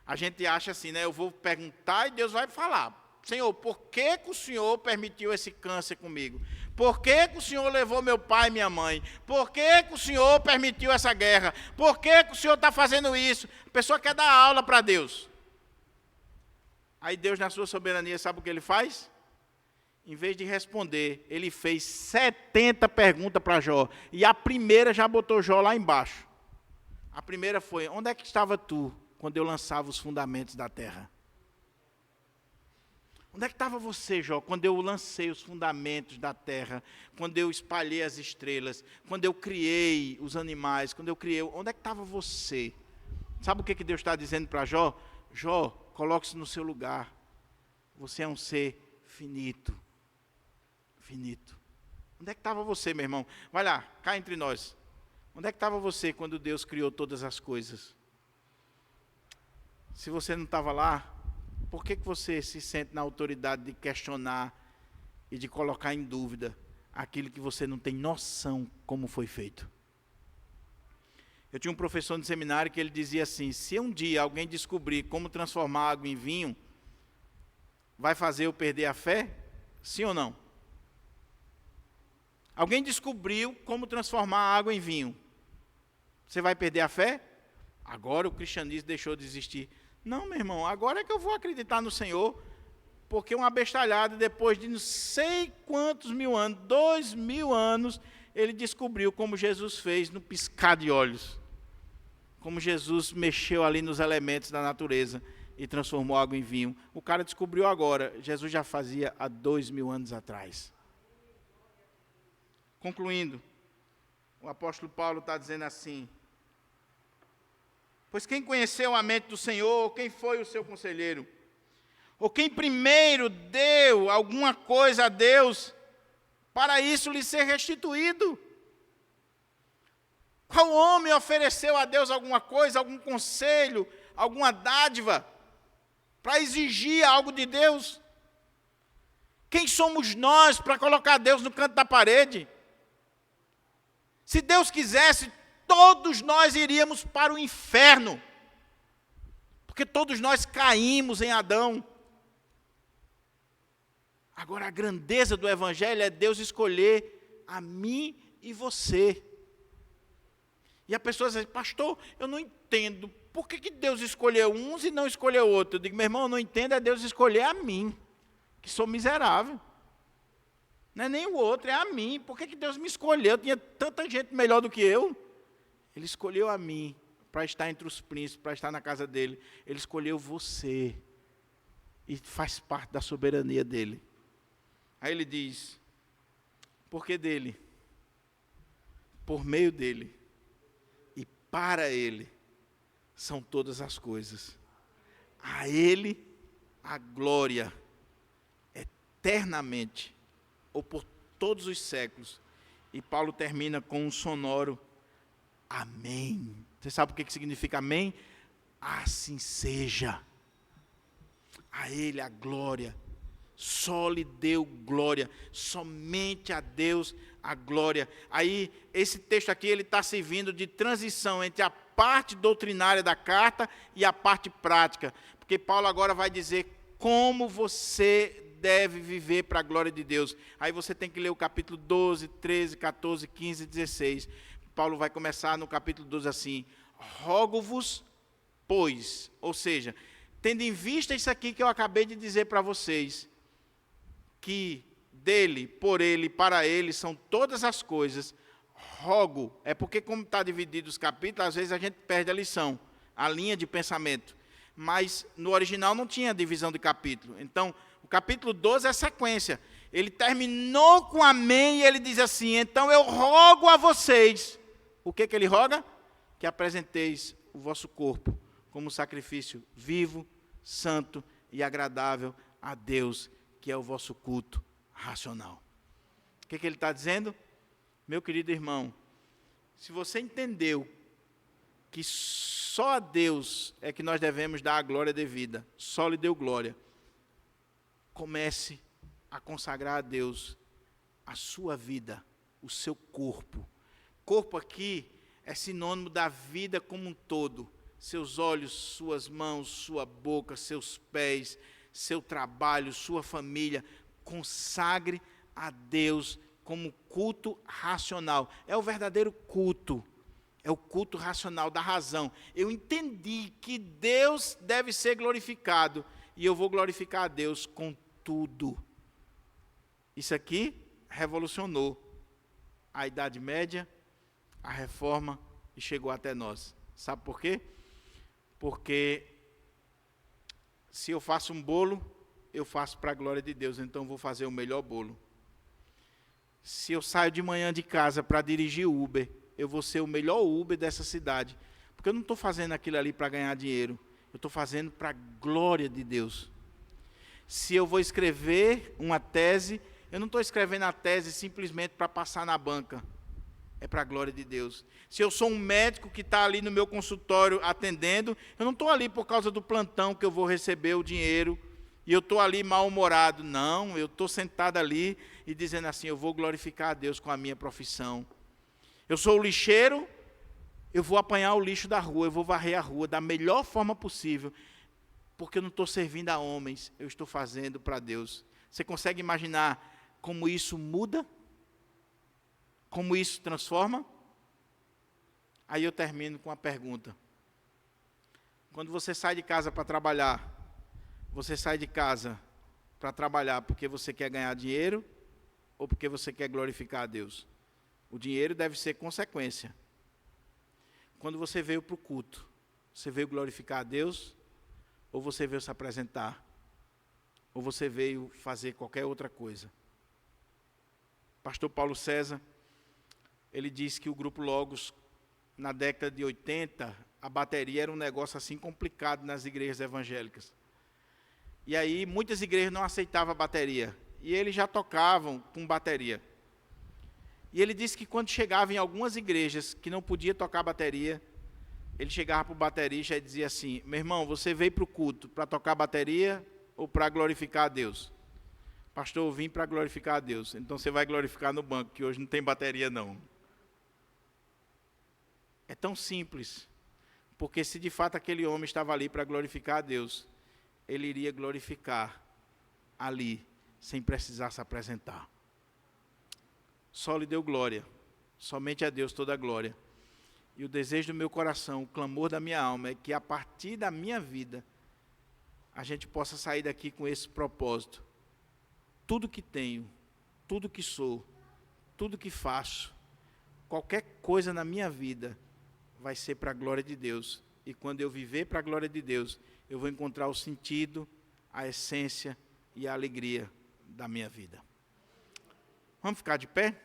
A gente acha assim, né? Eu vou perguntar e Deus vai falar. Senhor, por que o Senhor permitiu esse câncer comigo? Por que o Senhor levou meu pai e minha mãe? Por que o Senhor permitiu essa guerra? Por que o Senhor está fazendo isso? A pessoa quer dar aula para Deus. Aí Deus, na sua soberania, sabe o que ele faz? Em vez de responder, ele fez 70 perguntas para Jó. E a primeira já botou Jó lá embaixo. A primeira foi, onde é que estava tu quando eu lançava os fundamentos da terra? Onde é que estava você, Jó, quando eu lancei os fundamentos da terra, quando eu espalhei as estrelas, quando eu criei os animais, quando eu criei... Onde é que estava você? Sabe o que Deus está dizendo para Jó? Jó, coloque-se no seu lugar. Você é um ser finito. Finito. Onde é que estava você, meu irmão? Vai lá, cá entre nós. Onde é que estava você quando Deus criou todas as coisas? Se você não estava lá, por que você se sente na autoridade de questionar e de colocar em dúvida aquilo que você não tem noção como foi feito? Eu tinha um professor no seminário que ele dizia assim, se um dia alguém descobrir como transformar água em vinho, vai fazer eu perder a fé? Sim ou não? Alguém descobriu como transformar a água em vinho. Você vai perder a fé? Agora o cristianismo deixou de existir. Não, meu irmão, agora é que eu vou acreditar no Senhor, porque uma bestalhada, depois de não sei quantos mil anos, 2000 anos, ele descobriu como Jesus fez no piscar de olhos. Como Jesus mexeu ali nos elementos da natureza e transformou água em vinho. O cara descobriu agora, Jesus já fazia há 2000 anos atrás. Concluindo, o apóstolo Paulo está dizendo assim, pois quem conheceu a mente do Senhor, quem foi o seu conselheiro? Ou quem primeiro deu alguma coisa a Deus, para isso lhe ser restituído? Qual homem ofereceu a Deus alguma coisa, algum conselho, alguma dádiva, para exigir algo de Deus? Quem somos nós para colocar Deus no canto da parede? Se Deus quisesse, todos nós iríamos para o inferno. Porque todos nós caímos em Adão. Agora, a grandeza do Evangelho é Deus escolher a mim e você. E a pessoa diz, pastor, eu não entendo. Por que Deus escolheu uns e não escolheu outros? Eu digo, meu irmão, eu não entendo, é Deus escolher a mim, que sou miserável. Não é nem o outro, é a mim. Por que Deus me escolheu? Tinha tanta gente melhor do que eu. Ele escolheu a mim para estar entre os príncipes, para estar na casa dele. Ele escolheu você. E faz parte da soberania dele. Aí ele diz, por que dele? Por meio dele. E para ele são todas as coisas. A ele a glória eternamente, ou por todos os séculos. E Paulo termina com um sonoro amém. Você sabe o que significa amém? Assim seja. A ele a glória. Só lhe deu glória. Somente a Deus a glória. Aí, esse texto aqui, ele está servindo de transição entre a parte doutrinária da carta e a parte prática. Porque Paulo agora vai dizer como você deve viver para a glória de Deus. Aí você tem que ler o capítulo 12, 13, 14, 15, 16. Paulo vai começar no capítulo 12 assim, rogo-vos, pois, ou seja, tendo em vista isso aqui que eu acabei de dizer para vocês, que dele, por ele, para ele são todas as coisas, rogo, é porque como está dividido os capítulos, às vezes a gente perde a lição, a linha de pensamento, mas no original não tinha divisão de capítulo, então o capítulo 12 é sequência, ele terminou com amém e ele diz assim, então eu rogo a vocês, o que ele roga? Que apresenteis o vosso corpo como sacrifício vivo, santo e agradável a Deus, que é o vosso culto racional. O que ele está dizendo? Meu querido irmão, se você entendeu que só a Deus é que nós devemos dar a glória devida, só lhe deu glória, comece a consagrar a Deus a sua vida, o seu corpo. Corpo aqui é sinônimo da vida como um todo. Seus olhos, suas mãos, sua boca, seus pés, seu trabalho, sua família. Consagre a Deus como culto racional. É o verdadeiro culto. É o culto racional da razão. Eu entendi que Deus deve ser glorificado. E eu vou glorificar a Deus com tudo. Isso aqui revolucionou a Idade Média, a Reforma e chegou até nós. Sabe por quê? Porque se eu faço um bolo, eu faço para a glória de Deus, então eu vou fazer o melhor bolo. Se eu saio de manhã de casa para dirigir Uber, eu vou ser o melhor Uber dessa cidade. Porque eu não estou fazendo aquilo ali para ganhar dinheiro, eu estou fazendo para a glória de Deus. Se eu vou escrever uma tese, eu não estou escrevendo a tese simplesmente para passar na banca. É para a glória de Deus. Se eu sou um médico que está ali no meu consultório atendendo, eu não estou ali por causa do plantão que eu vou receber o dinheiro, e eu estou ali mal-humorado. Não, eu estou sentado ali e dizendo assim, eu vou glorificar a Deus com a minha profissão. Eu sou o lixeiro, eu vou apanhar o lixo da rua, eu vou varrer a rua da melhor forma possível, porque eu não estou servindo a homens, eu estou fazendo para Deus. Você consegue imaginar como isso muda? Como isso transforma? Aí eu termino com uma pergunta. Quando você sai de casa para trabalhar, você sai de casa para trabalhar porque você quer ganhar dinheiro ou porque você quer glorificar a Deus? O dinheiro deve ser consequência. Quando você veio para o culto, você veio glorificar a Deus ou você veio se apresentar? Ou você veio fazer qualquer outra coisa? Pastor Paulo César, ele disse que o Grupo Logos, na década de 80, a bateria era um negócio assim complicado nas igrejas evangélicas. E aí muitas igrejas não aceitavam a bateria. E eles já tocavam com bateria. E ele disse que quando chegava em algumas igrejas que não podia tocar bateria, ele chegava para o baterista e dizia assim, meu irmão, você veio para o culto para tocar bateria ou para glorificar a Deus? Pastor, eu vim para glorificar a Deus. Então você vai glorificar no banco, que hoje não tem bateria não. É tão simples. Porque se de fato aquele homem estava ali para glorificar a Deus, ele iria glorificar ali, sem precisar se apresentar. Só lhe deu glória. Somente a Deus toda a glória. E o desejo do meu coração, o clamor da minha alma, é que a partir da minha vida, a gente possa sair daqui com esse propósito. Tudo que tenho, tudo que sou, tudo que faço, qualquer coisa na minha vida, vai ser para a glória de Deus. E quando eu viver para a glória de Deus, eu vou encontrar o sentido, a essência e a alegria da minha vida. Vamos ficar de pé?